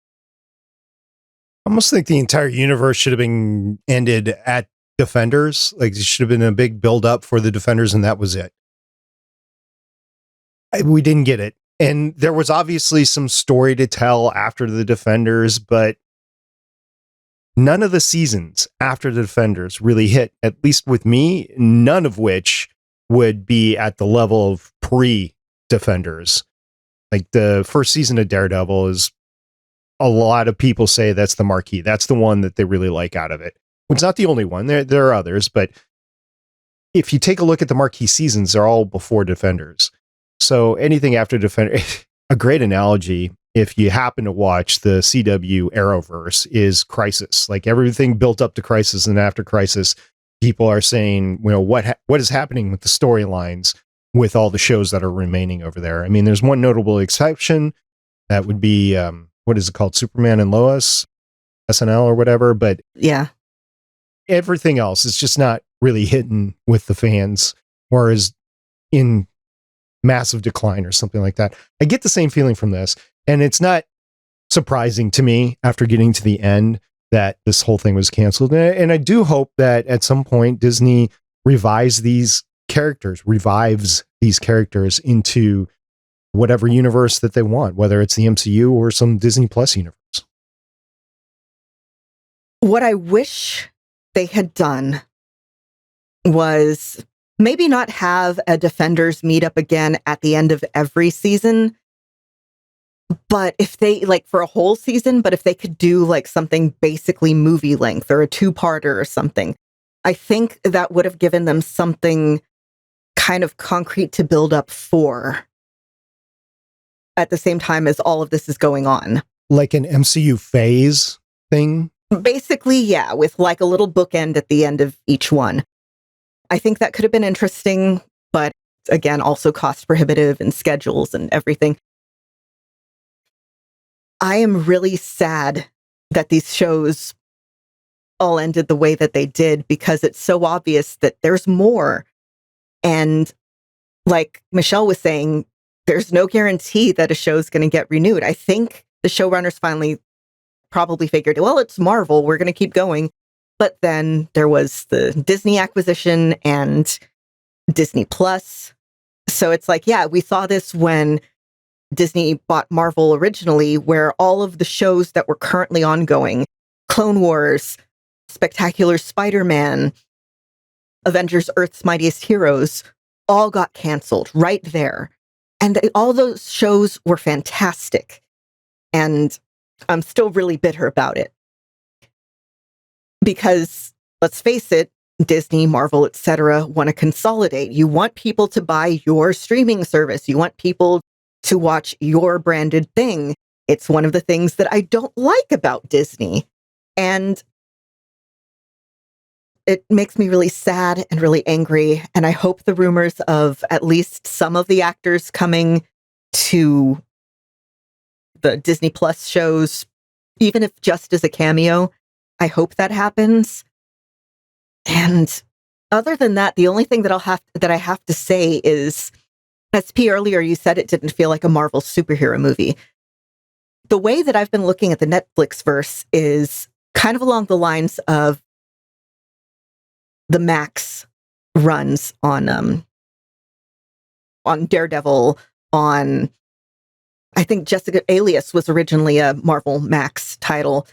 I almost think the entire universe should have been ended at Defenders. Like it should have been a big build up for the Defenders and that was it. We didn't get it. And there was obviously some story to tell after the Defenders, but none of the seasons after the Defenders really hit, at least with me, none of which would be at the level of pre-Defenders. Like the first season of Daredevil is, a lot of people say that's the marquee. That's the one that they really like out of it. It's not the only one. There are others, but if you take a look at the marquee seasons, they're all before Defenders. So anything after Defender, a great analogy, if you happen to watch the CW Arrowverse, is Crisis. Like everything built up to Crisis, and after Crisis, people are saying, what is happening with the storylines with all the shows that are remaining over there? I mean, there's one notable exception. That would be, what is it called? Superman and Lois, SNL or whatever. But yeah, everything else is just not really hitting with the fans, or is in massive decline or something like that. I get the same feeling from this, and it's not surprising to me after getting to the end that this whole thing was canceled. And I do hope that at some point Disney revives these characters into whatever universe that they want, whether it's the MCU or some Disney Plus universe. What I wish they had done was maybe not have a Defenders meet up again at the end of every season, but if they, like for a whole season, but if they could do like something basically movie length or a 2-parter or something, I think that would have given them something kind of concrete to build up for at the same time as all of this is going on. Like an MCU phase thing? Basically, yeah, with like a little bookend at the end of each one. I think that could have been interesting, but again, also cost prohibitive and schedules and everything. I am really sad that these shows all ended the way that they did, because it's so obvious that there's more. And like Michelle was saying, there's no guarantee that a show's going to get renewed. I think the showrunners finally probably figured, well, it's Marvel, we're going to keep going. But then there was the Disney acquisition and Disney Plus. So it's like, yeah, we saw this when Disney bought Marvel originally, where all of the shows that were currently ongoing, Clone Wars, Spectacular Spider-Man, Avengers Earth's Mightiest Heroes, all got canceled right there. And all those shows were fantastic. And I'm still really bitter about it. Because, let's face it, Disney, Marvel, etc. want to consolidate. You want people to buy your streaming service. You want people to watch your branded thing. It's one of the things that I don't like about Disney. And it makes me really sad and really angry. And I hope the rumors of at least some of the actors coming to the Disney Plus shows, even if just as a cameo, I hope that happens. And other than that, the only thing that I have to say is, SP, earlier you said it didn't feel like a Marvel superhero movie. The way that I've been looking at the Netflix verse is kind of along the lines of the Max runs on Daredevil, on I think Jessica Alias was originally a Marvel Max title.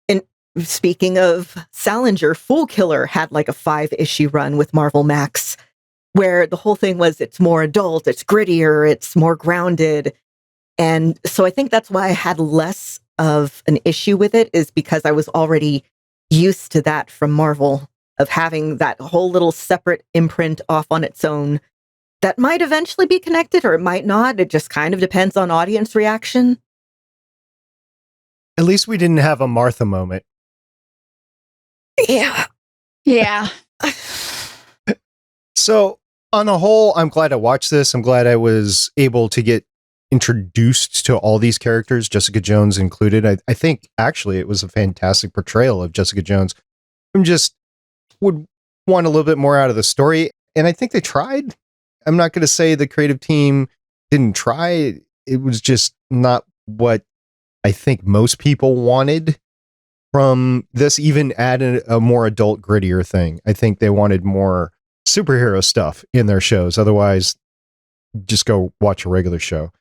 And speaking of Salinger, Fool Killer had like a 5-issue run with Marvel Max, where the whole thing was it's more adult, it's grittier, it's more grounded. And so I think that's why I had less of an issue with it, is because I was already used to that from Marvel, of having that whole little separate imprint off on its own that might eventually be connected or it might not. It just kind of depends on audience reaction. At least we didn't have a Martha moment. Yeah. Yeah. So, on the whole, I'm glad I watched this. I'm glad I was able to get introduced to all these characters, Jessica Jones included. I think, actually, it was a fantastic portrayal of Jessica Jones. I just would want a little bit more out of the story, and I think they tried. I'm not going to say the creative team didn't try. It was just not what I think most people wanted from this, even add a more adult, grittier thing. I think they wanted more superhero stuff in their shows. Otherwise, just go watch a regular show.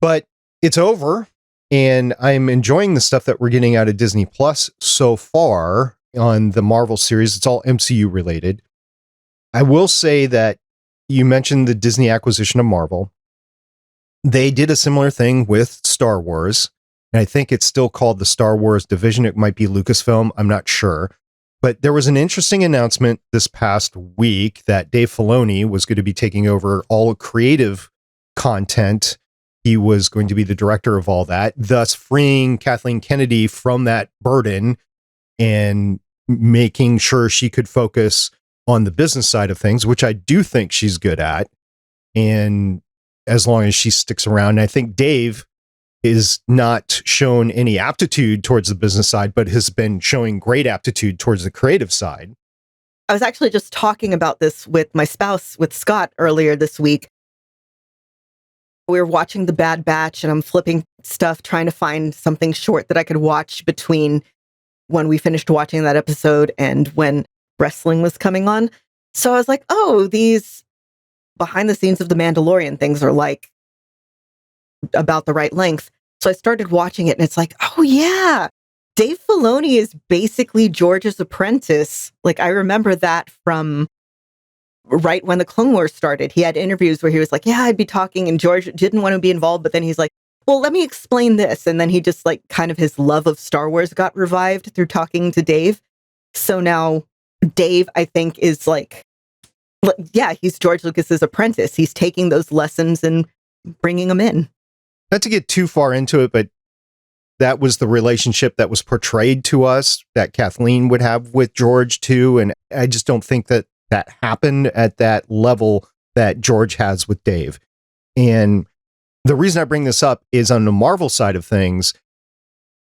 But it's over, and I'm enjoying the stuff that we're getting out of Disney Plus so far on the Marvel series. It's all MCU related. I will say that you mentioned the Disney acquisition of Marvel. They did a similar thing with Star Wars, and I think it's still called the Star Wars division. It might be Lucasfilm. I'm not sure. But there was an interesting announcement this past week that Dave Filoni was going to be taking over all creative content. He was going to be the director of all that, thus freeing Kathleen Kennedy from that burden and making sure she could focus on the business side of things, which I do think she's good at. And as long as she sticks around, I think Dave is not shown any aptitude towards the business side, but has been showing great aptitude towards the creative side. I was actually just talking about this with my spouse, with Scott, earlier this week. We were watching The Bad Batch, and I'm flipping stuff, trying to find something short that I could watch between when we finished watching that episode and when wrestling was coming on. So I was like, oh, these behind the scenes of The Mandalorian things are like about the right length. So I started watching it, and it's like, oh yeah, Dave Filoni is basically George's apprentice. Like, I remember that from right when the Clone Wars started. He had interviews where he was like, yeah, I'd be talking, and George didn't want to be involved, but then he's like, well, let me explain this. And then he just like kind of his love of Star Wars got revived through talking to Dave. So now Dave, I think, is like, yeah, he's George Lucas's apprentice. He's taking those lessons and bringing them in. Not to get too far into it, but that was the relationship that was portrayed to us that Kathleen would have with George too. And I just don't think that that happened at that level that George has with Dave. And the reason I bring this up is on the Marvel side of things,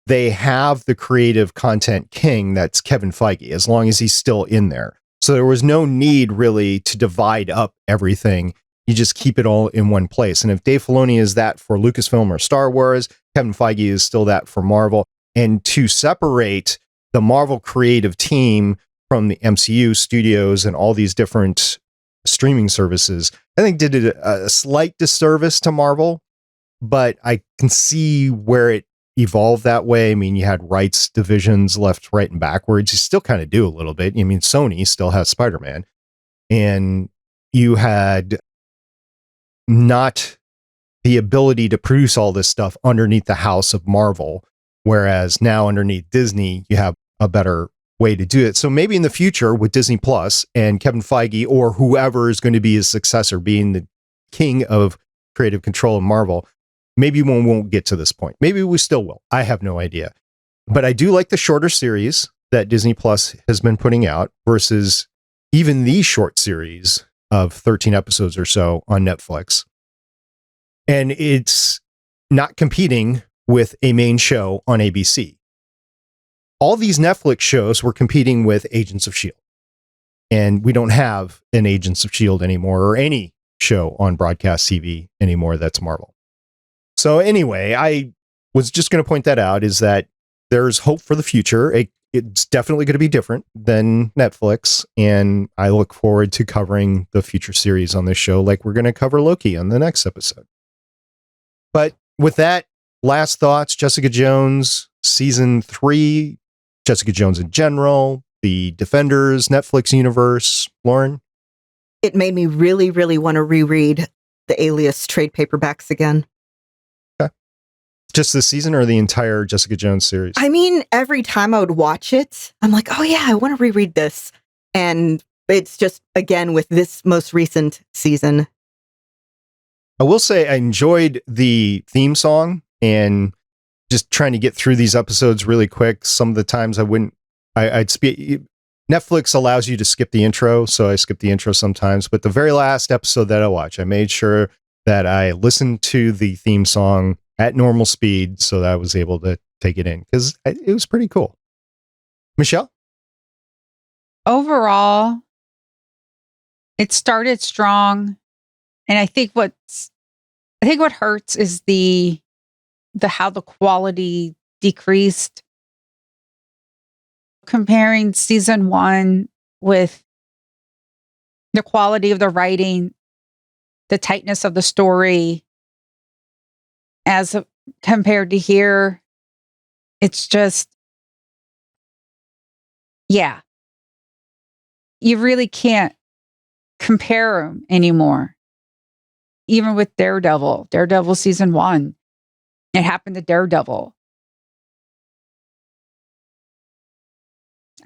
they have the creative content king, that's Kevin Feige, as long as he's still in there. So there was no need really to divide up everything. You just keep it all in one place. And if Dave Filoni is that for Lucasfilm or Star Wars, Kevin Feige is still that for Marvel. And to separate the Marvel creative team from the MCU studios and all these different streaming services, I think did a slight disservice to Marvel, but I can see where it evolved that way. I mean, you had rights divisions left, right, and backwards. You still kind of do a little bit. I mean, Sony still has Spider-Man, and you had not the ability to produce all this stuff underneath the house of Marvel, whereas now underneath Disney, you have a better way to do it. So maybe in the future with Disney Plus and Kevin Feige or whoever is going to be his successor being the king of creative control of Marvel, maybe we won't get to this point. Maybe we still will. I have no idea. But I do like the shorter series that Disney Plus has been putting out versus even these short series of 13 episodes or so on Netflix. And it's not competing with a main show on ABC. All these Netflix shows were competing with Agents of S.H.I.E.L.D. And we don't have an Agents of S.H.I.E.L.D. anymore, or any show on broadcast TV anymore that's Marvel. So anyway, I was just going to point that out, is that there's hope for the future. It's definitely going to be different than Netflix. And I look forward to covering the future series on this show, like we're going to cover Loki on the next episode. But with that, last thoughts, Jessica Jones, season 3, Jessica Jones in general, the Defenders, Netflix universe. Lauren? It made me really, really want to reread the Alias trade paperbacks again. Okay. Just this season or the entire Jessica Jones series? I mean, every time I would watch it, I'm like, oh yeah, I want to reread this. And it's just, again, with this most recent season. I will say I enjoyed the theme song and just trying to get through these episodes really quick. Some of the times I'd speak. Netflix allows you to skip the intro, so I skip the intro sometimes. But the very last episode that I watched, I made sure that I listened to the theme song at normal speed so that I was able to take it in because it was pretty cool. Michelle? Overall, it started strong, and I think what hurts is the how the quality decreased. Comparing season 1 with the quality of the writing, the tightness of the story, as compared to here, it's just, yeah, you really can't compare them anymore. Even with Daredevil season 1, it happened to Daredevil.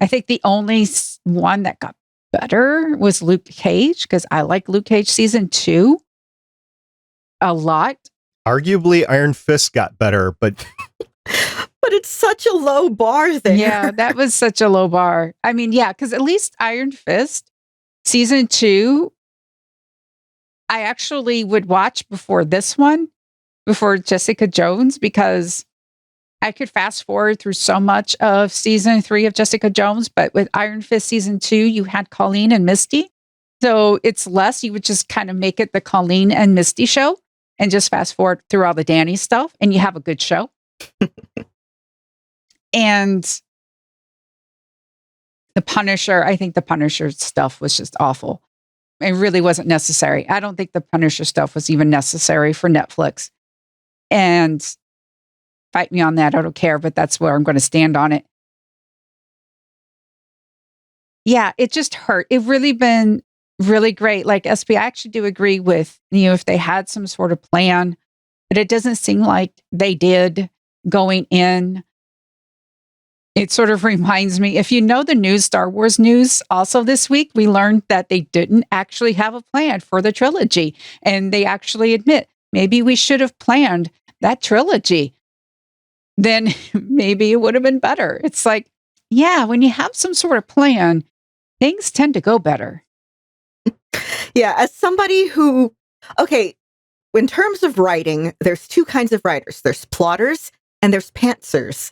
I think the only one that got better was Luke Cage, because I like Luke Cage season 2 a lot. Arguably, Iron Fist got better, but but it's such a low bar there. Yeah, that was such a low bar. I mean, yeah, because at least Iron Fist season 2, I actually would watch before this one, before Jessica Jones, because I could fast forward through so much of season 3 of Jessica Jones, but with Iron Fist season 2, you had Colleen and Misty. So it's less, you would just kind of make it the Colleen and Misty show and just fast forward through all the Danny stuff and you have a good show. And the Punisher, I think the Punisher stuff was just awful. It really wasn't necessary. I don't think the Punisher stuff was even necessary for Netflix. And fight me on that. I don't care, but that's where I'm going to stand on it. Yeah, it just hurt. It really been really great. Like SP, I actually do agree with, if they had some sort of plan, but it doesn't seem like they did going in. It sort of reminds me, if you know the news, Star Wars news, also this week, we learned that they didn't actually have a plan for the trilogy. And they actually admit, maybe we should have planned that trilogy. Then maybe it would have been better. It's like, yeah, when you have some sort of plan, things tend to go better. Yeah, as somebody who, okay, in terms of writing, there's 2 kinds of writers. There's plotters and there's pantsers.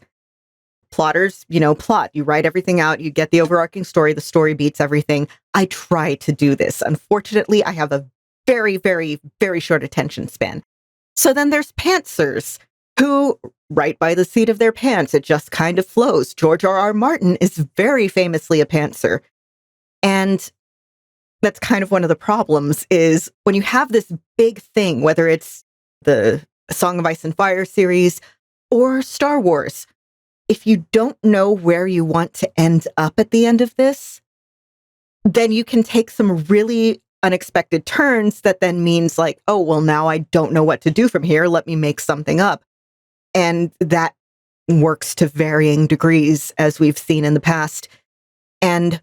Plotters, plot. You write everything out. You get the overarching story. The story beats everything. I try to do this. Unfortunately, I have a very, very, very short attention span. So then there's pantsers who write by the seat of their pants. It just kind of flows. George R.R. Martin is very famously a pantser. And that's kind of one of the problems is when you have this big thing, whether it's the Song of Ice and Fire series or Star Wars, if you don't know where you want to end up at the end of this, then you can take some really unexpected turns that then means like, oh, well, now I don't know what to do from here. Let me make something up. And that works to varying degrees, as we've seen in the past. And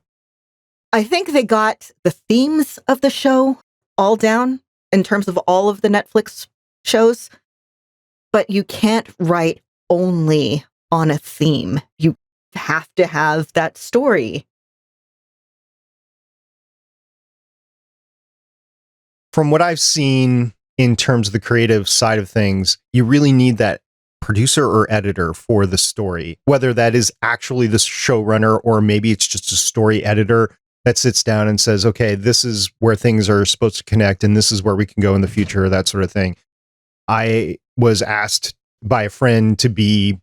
I think they got the themes of the show all down in terms of all of the Netflix shows. But you can't write only on a theme. You have to have that story. From what I've seen in terms of the creative side of things, you really need that producer or editor for the story, whether that is actually the showrunner or maybe it's just a story editor that sits down and says, okay, this is where things are supposed to connect and this is where we can go in the future, that sort of thing. I was asked by a friend to be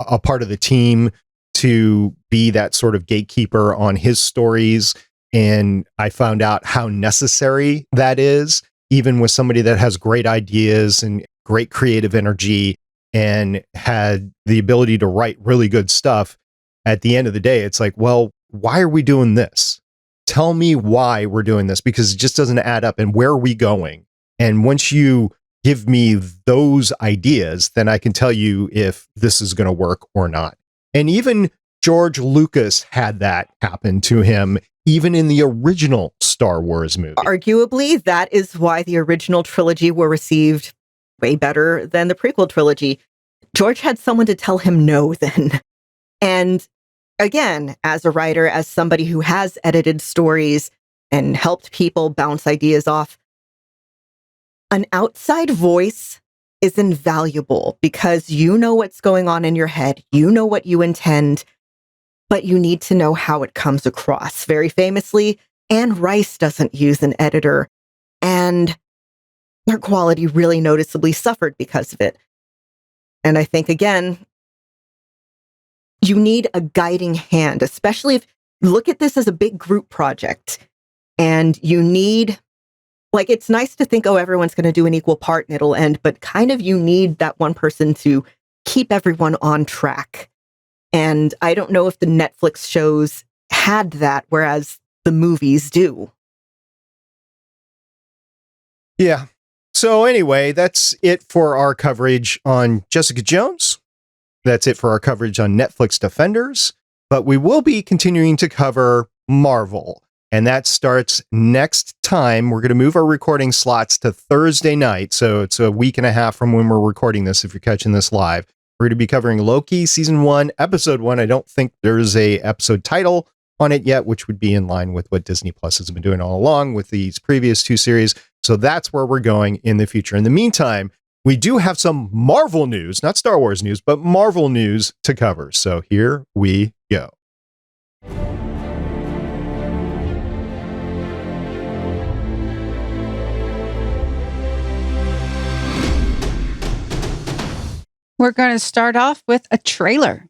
a part of the team, to be that sort of gatekeeper on his stories. And I found out how necessary that is, even with somebody that has great ideas and great creative energy and had the ability to write really good stuff. At the end of the day, it's like, well, why are we doing this? Tell me why we're doing this, because it just doesn't add up. And where are we going? And once you give me those ideas, then I can tell you if this is going to work or not. And even George Lucas had that happen to him, even in the original Star Wars movie. Arguably, that is why the original trilogy were received way better than the prequel trilogy. George had someone to tell him no then. And again, as a writer, as somebody who has edited stories and helped people bounce ideas off, an outside voice is invaluable because you know what's going on in your head, you know what you intend, but you need to know how it comes across. Very famously, Anne Rice doesn't use an editor, and her quality really noticeably suffered because of it. And I think, again, you need a guiding hand, especially if you look at this as a big group project, and you need, like, it's nice to think, oh, everyone's going to do an equal part and it'll end, but kind of you need that one person to keep everyone on track. And I don't know if the Netflix shows had that, whereas the movies do. Yeah. So anyway, that's it for our coverage on Jessica Jones. That's it for our coverage on Netflix Defenders. But we will be continuing to cover Marvel. And that starts next time. We're going to move our recording slots to Thursday night. So it's a week and a half from when we're recording this, if you're catching this live. We're going to be covering Loki Season 1, Episode 1. I don't think there's a episode title on it yet, which would be in line with what Disney Plus has been doing all along with these previous two series. So that's where we're going in the future. In the meantime, we do have some Marvel news, not Star Wars news, but Marvel news to cover. So here we go. We're going to start off with a trailer.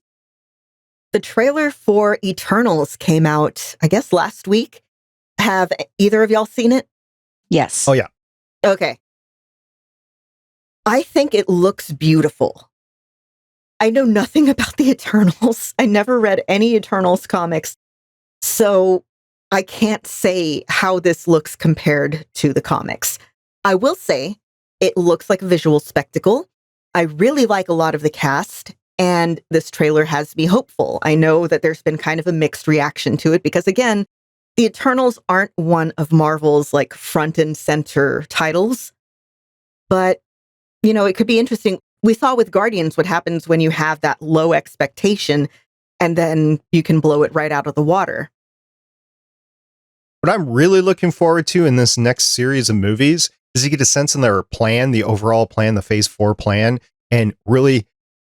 The trailer for Eternals came out, I guess, last week. Have either of y'all seen it? Yes. Oh, yeah. Okay. I think it looks beautiful. I know nothing about the Eternals. I never read any Eternals comics. So I can't say how this looks compared to the comics. I will say it looks like a visual spectacle. I really like a lot of the cast, and this trailer has me hopeful. I know that there's been kind of a mixed reaction to it because, again, the Eternals aren't one of Marvel's like front and center titles. But, you know, it could be interesting. We saw with Guardians what happens when you have that low expectation and then you can blow it right out of the water. What I'm really looking forward to in this next series of movies is you get a sense in their plan, the overall plan, the phase 4 plan. And really,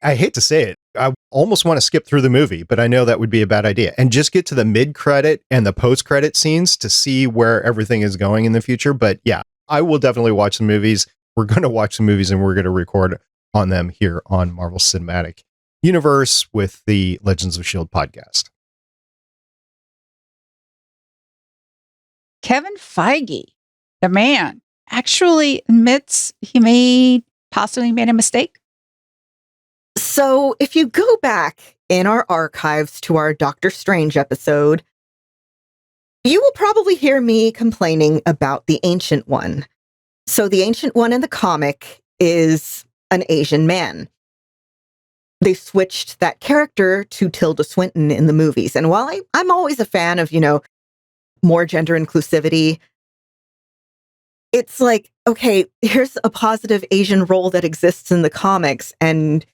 I hate to say it, I almost want to skip through the movie, but I know that would be a bad idea. And just get to the mid-credit and the post-credit scenes to see where everything is going in the future. But yeah, I will definitely watch the movies. We're going to watch the movies and we're going to record on them here on Marvel Cinematic Universe with the Legends of S.H.I.E.L.D. podcast. Kevin Feige, the man, actually admits he possibly made a mistake. So if you go back in our archives to our Doctor Strange episode, you will probably hear me complaining about the Ancient One. So the Ancient One in the comic is an Asian man. They switched that character to Tilda Swinton in the movies. And while I'm always a fan of, you know, more gender inclusivity, it's like, okay, here's a positive Asian role that exists in the comics, and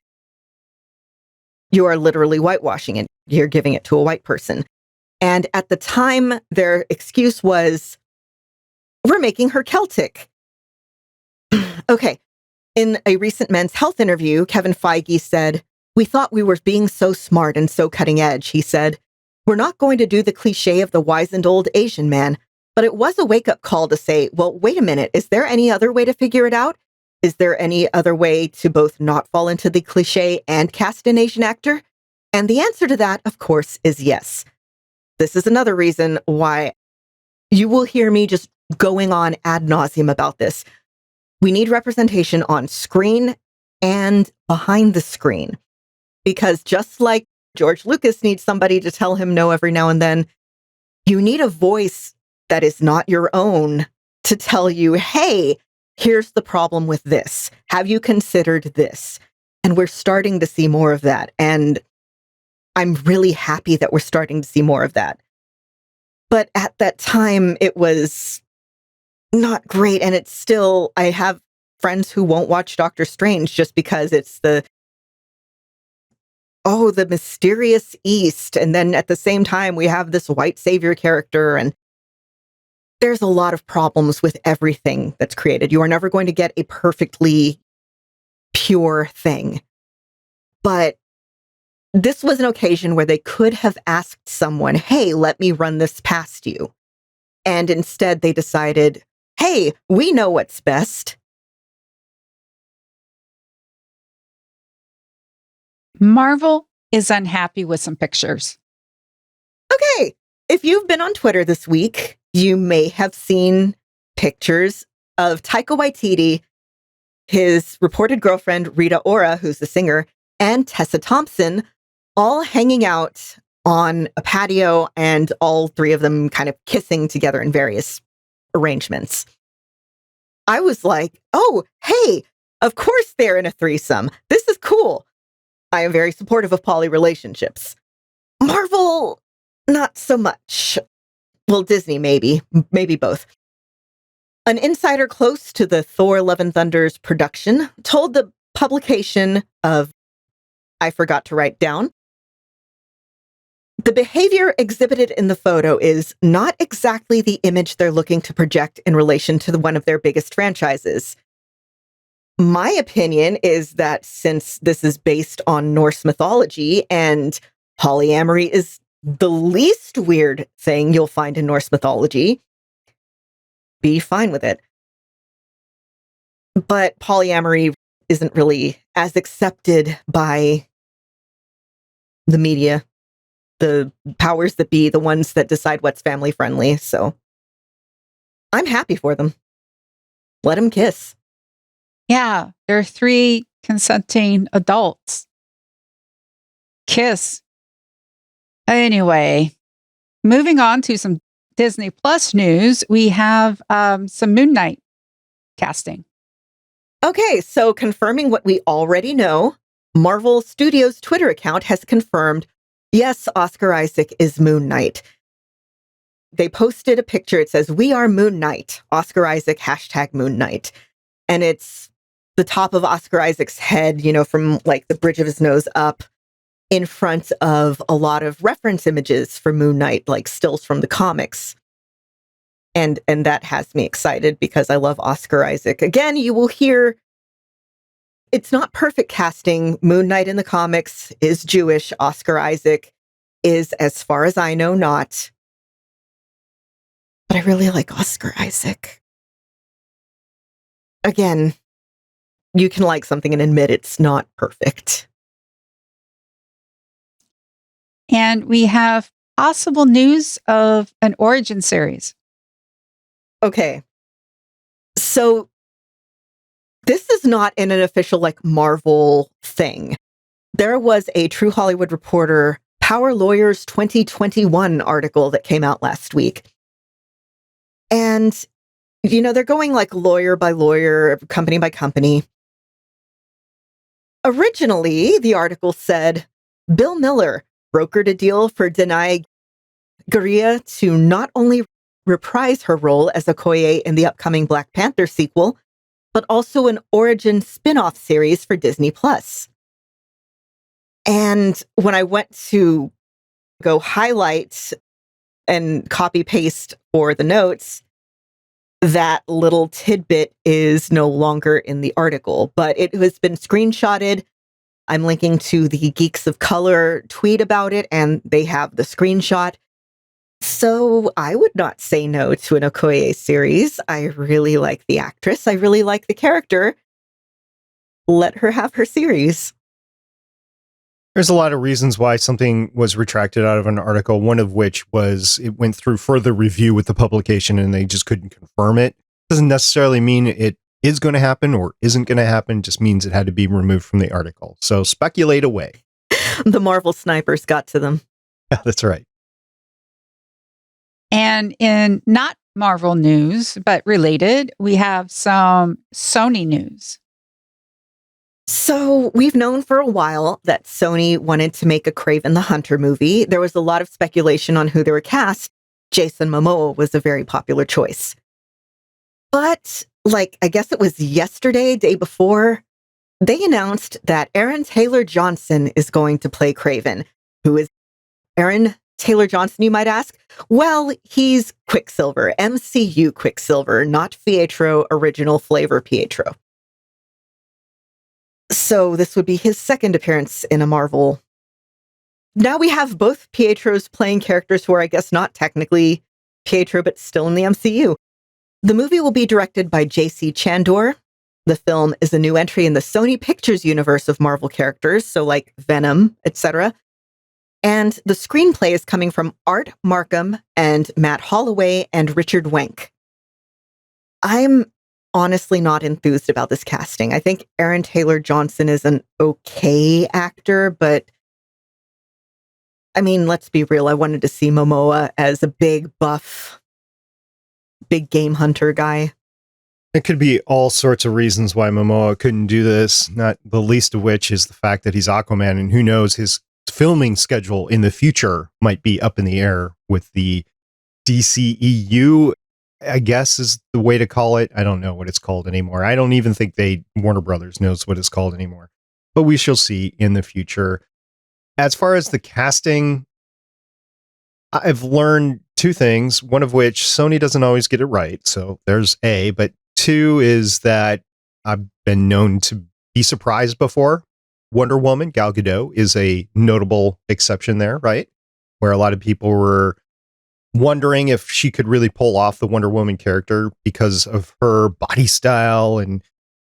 you are literally whitewashing it. You're giving it to a white person. And at the time, their excuse was, we're making her Celtic. Okay. In a recent Men's Health interview, Kevin Feige said, "We thought we were being so smart and so cutting edge," he said. "We're not going to do the cliche of the wizened old Asian man, but it was a wake-up call to say, well, wait a minute, is there any other way to figure it out? Is there any other way to both not fall into the cliche and cast an Asian actor?" And the answer to that, of course, is yes. This is another reason why you will hear me just going on ad nauseum about this. We need representation on screen and behind the screen. Because just like George Lucas needs somebody to tell him no every now and then, you need a voice that is not your own to tell you, hey, here's the problem with this. Have you considered this? And we're starting to see more of that. And I'm really happy that we're starting to see more of that. But at that time, it was not great. And it's still, I have friends who won't watch Doctor Strange just because it's the mysterious East. And then at the same time, we have this white savior character. And there's a lot of problems with everything that's created. You are never going to get a perfectly pure thing. But this was an occasion where they could have asked someone, hey, let me run this past you. And instead they decided, hey, we know what's best. Marvel is unhappy with some pictures. Okay, if you've been on Twitter this week, you may have seen pictures of Taika Waititi, his reported girlfriend, Rita Ora, who's the singer, and Tessa Thompson, all hanging out on a patio, and all three of them kind of kissing together in various arrangements. I was like, oh, hey, of course they're in a threesome. This is cool. I am very supportive of poly relationships. Marvel, not so much. Well, Disney, maybe both. An insider close to the Thor Love and Thunder's production told the publication of, I forgot to write down, the behavior exhibited in the photo is not exactly the image they're looking to project in relation to one of their biggest franchises. My opinion is that since this is based on Norse mythology and polyamory is the least weird thing you'll find in Norse mythology, be fine with it. But polyamory isn't really as accepted by the media, the powers that be, the ones that decide what's family friendly. So I'm happy for them. Let them kiss. Yeah, there are 3 consenting adults. Kiss. Anyway, moving on to some Disney Plus news, we have some Moon Knight casting. Okay, so confirming what we already know, Marvel Studios' Twitter account has confirmed, yes, Oscar Isaac is Moon Knight. They posted a picture. It says, we are Moon Knight, Oscar Isaac, #Moon Knight. And it's the top of Oscar Isaac's head, from like the bridge of his nose up, in front of a lot of reference images for Moon Knight, like stills from the comics. And that has me excited because I love Oscar Isaac. Again, you will hear it's not perfect casting. Moon Knight in the comics is Jewish. Oscar Isaac is, as far as I know, not. But I really like Oscar Isaac. Again, you can like something and admit it's not perfect. And we have possible news of an origin series. Okay. So this is not in an official Marvel thing. There was a True Hollywood Reporter Power Lawyers 2021 article that came out last week. And, they're going lawyer by lawyer, company by company. Originally, the article said, Bill Miller brokered a deal for Danai Gurira to not only reprise her role as Okoye in the upcoming Black Panther sequel, but also an origin spin-off series for Disney+. And when I went to go highlight and copy-paste for the notes, that little tidbit is no longer in the article, but it has been screenshotted. I'm linking to the Geeks of Color tweet about it, and they have the screenshot. So I would not say no to an Okoye series. I really like the actress. I really like the character. Let her have her series. There's a lot of reasons why something was retracted out of an article, one of which was it went through further review with the publication and they just couldn't confirm it. Doesn't necessarily mean it is going to happen or isn't going to happen. Just means it had to be removed from the article. So speculate away. The Marvel snipers got to them. Yeah, that's right. And in not Marvel news, but related, we have some Sony news. So we've known for a while that Sony wanted to make a Kraven the Hunter movie. There was a lot of speculation on who they were cast. Jason Momoa was a very popular choice. But, I guess it was yesterday, day before, they announced that Aaron Taylor Johnson is going to play Kraven. Who is Aaron Taylor Johnson, you might ask? Well, he's Quicksilver, MCU Quicksilver, not Pietro original flavor Pietro. So this would be his second appearance in a Marvel. Now we have both Pietros playing characters who are, I guess, not technically Pietro, but still in the MCU. The movie will be directed by J.C. Chandor. The film is a new entry in the Sony Pictures universe of Marvel characters, so like Venom, etc. And the screenplay is coming from Art Markham and Matt Holloway and Richard Wenk. I'm honestly not enthused about this casting. I think Aaron Taylor Johnson is an okay actor, but I mean, let's be real. I wanted to see Momoa as a big, buff, big game hunter guy. It could be all sorts of reasons why Momoa couldn't do this, not the least of which is the fact that he's Aquaman, and who knows, his filming schedule in the future might be up in the air with the DCEU, I guess is the way to call it. I don't know what it's called anymore. I don't even think Warner Brothers knows what it's called anymore, but we shall see in the future. As far as the casting, I've learned two things, one of which Sony doesn't always get it right. So there's A, but two is that I've been known to be surprised before. Wonder Woman, Gal Gadot, is a notable exception there, right? Where a lot of people were wondering if she could really pull off the Wonder Woman character because of her body style and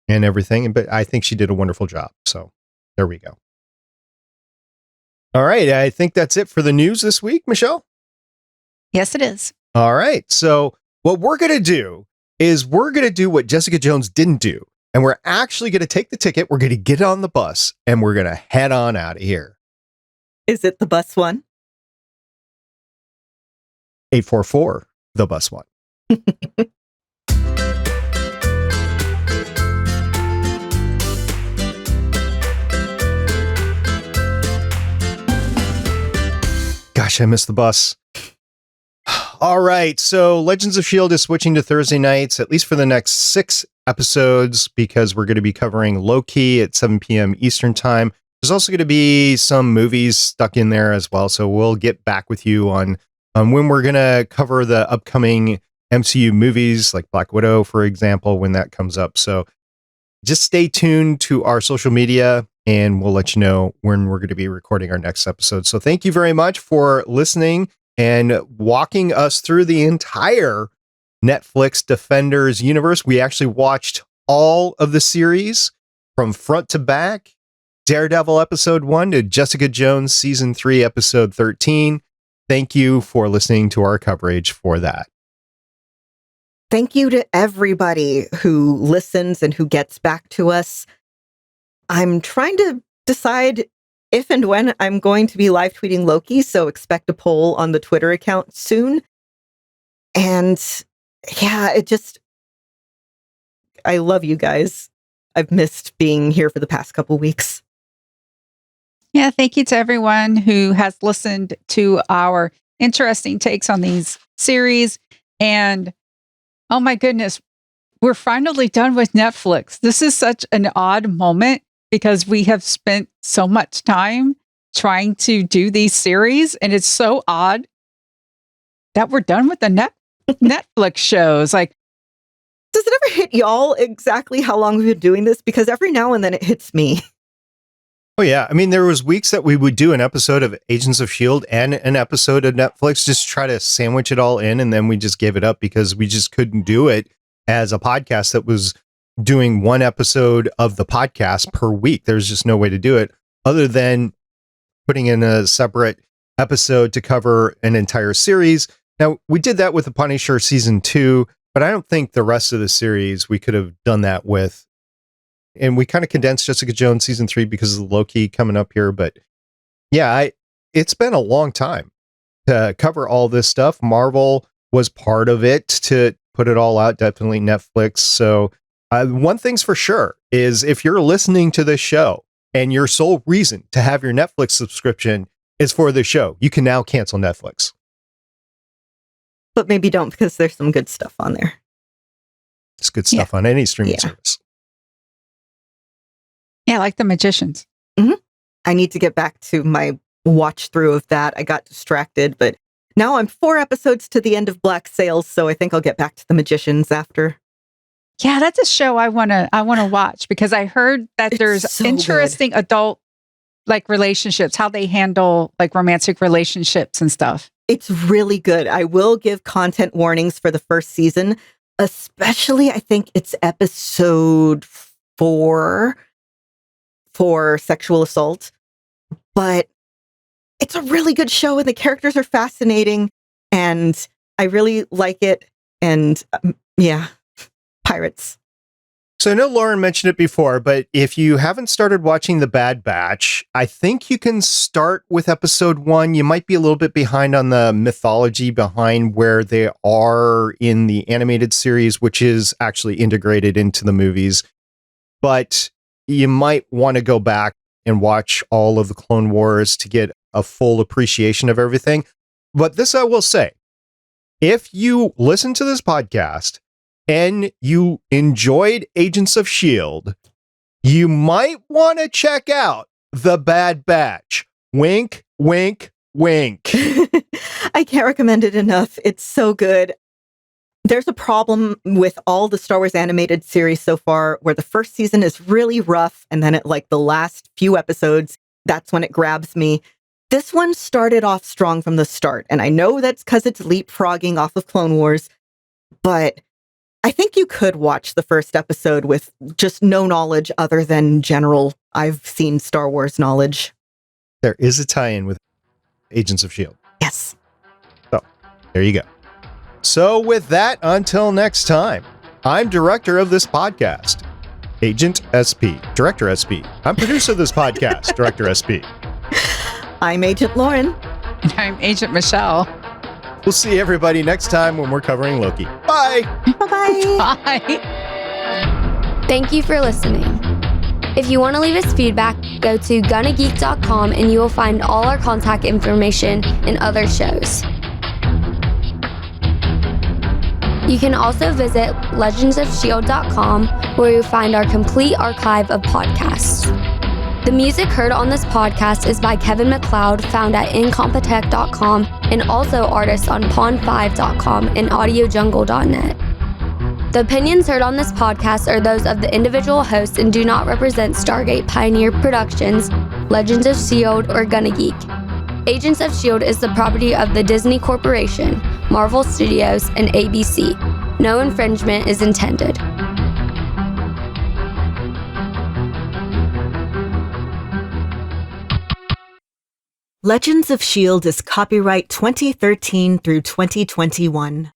everything. But I think she did a wonderful job. So there we go. All right. I think that's it for the news this week, Michelle. Yes, it is. All right. So what we're going to do is we're going to do what Jessica Jones didn't do. And we're actually going to take the ticket. We're going to get on the bus and we're going to head on out of here. Is it the bus one? 844, the bus one. Gosh, I missed the bus. All right. So Legends of S.H.I.E.L.D. is switching to Thursday nights, at least for the next 6 episodes, because we're going to be covering Loki at 7 p.m. Eastern time. There's also going to be some movies stuck in there as well. So we'll get back with you on when we're going to cover the upcoming MCU movies like Black Widow, for example, when that comes up. So just stay tuned to our social media and we'll let you know when we're going to be recording our next episode. So thank you very much for listening and walking us through the entire Netflix Defenders universe. We actually watched all of the series from front to back. Daredevil episode 1 to Jessica Jones season 3 episode 13. Thank you for listening to our coverage for that. Thank you to everybody who listens and who gets back to us. I'm trying to decide if and when I'm going to be live tweeting Loki, so expect a poll on the Twitter account soon. And yeah, I love you guys. I've missed being here for the past couple weeks. Yeah, thank you to everyone who has listened to our interesting takes on these series. And oh my goodness, we're finally done with Netflix. This is such an odd moment because we have spent so much time trying to do these series. And it's so odd that we're done with the Netflix shows. Like, does it ever hit y'all exactly how long we've been doing this? Because every now and then it hits me. Oh, yeah. I mean, there was weeks that we would do an episode of Agents of S.H.I.E.L.D. and an episode of Netflix, just try to sandwich it all in. And then we just gave it up because we just couldn't do it as a podcast that was doing one episode of the podcast per week. There's just no way to do it other than putting in a separate episode to cover an entire series. Now, we did that with The Punisher season 2. But I don't think the rest of the series we could have done that with. And we kind of condensed Jessica Jones season 3 because of Loki coming up here. But yeah, it's been a long time to cover all this stuff. Marvel was part of it to put it all out, definitely Netflix. So one thing's for sure is if you're listening to this show and your sole reason to have your Netflix subscription is for the show, you can now cancel Netflix. But maybe don't, because there's some good stuff on there. It's good stuff on any streaming service. Yeah, like The Magicians. Mm-hmm. I need to get back to my watch through of that. I got distracted, but now I'm 4 episodes to the end of Black Sails, so I think I'll get back to The Magicians after. Yeah, that's a show I wanna watch, because I heard that there's so interesting adult like relationships, how they handle like romantic relationships and stuff. It's really good. I will give content warnings for the first season, especially I think it's episode 4 for sexual assault. But it's a really good show and the characters are fascinating and I really like it. And pirates. So I know Lauren mentioned it before, but if you haven't started watching The Bad Batch, I think you can start with episode 1. You might be a little bit behind on the mythology behind where they are in the animated series, which is actually integrated into the movies. But you might want to go back and watch all of the Clone Wars to get a full appreciation of everything. But this I will say, if you listen to this podcast and you enjoyed Agents of S.H.I.E.L.D., you might want to check out The Bad Batch. Wink, wink, wink. I can't recommend it enough. It's so good. There's a problem with all the Star Wars animated series so far where the first season is really rough and then at like the last few episodes, that's when it grabs me. This one started off strong from the start, and I know that's because it's leapfrogging off of Clone Wars, but I think you could watch the first episode with just no knowledge other than general, I've seen Star Wars knowledge. There is a tie-in with Agents of S.H.I.E.L.D. Yes. So, there you go. So with that, until next time, I'm director of this podcast, Agent SP, Director SP. I'm producer of this podcast, Director SP. I'm Agent Lauren. And I'm Agent Michelle. We'll see everybody next time when we're covering Loki. Bye! Bye-bye! Bye! Thank you for listening. If you want to leave us feedback, go to gonnageek.com and you will find all our contact information and other shows. You can also visit legendsofshield.com where you'll find our complete archive of podcasts. The music heard on this podcast is by Kevin MacLeod, found at incompetech.com, and also artists on pond5.com and audiojungle.net. The opinions heard on this podcast are those of the individual hosts and do not represent Stargate Pioneer Productions, Legends of S.H.I.E.L.D., or Gonna Geek. Agents of S.H.I.E.L.D. is the property of the Disney Corporation, Marvel Studios, and ABC. No infringement is intended. Legends of S.H.I.E.L.D. is copyright 2013 through 2021.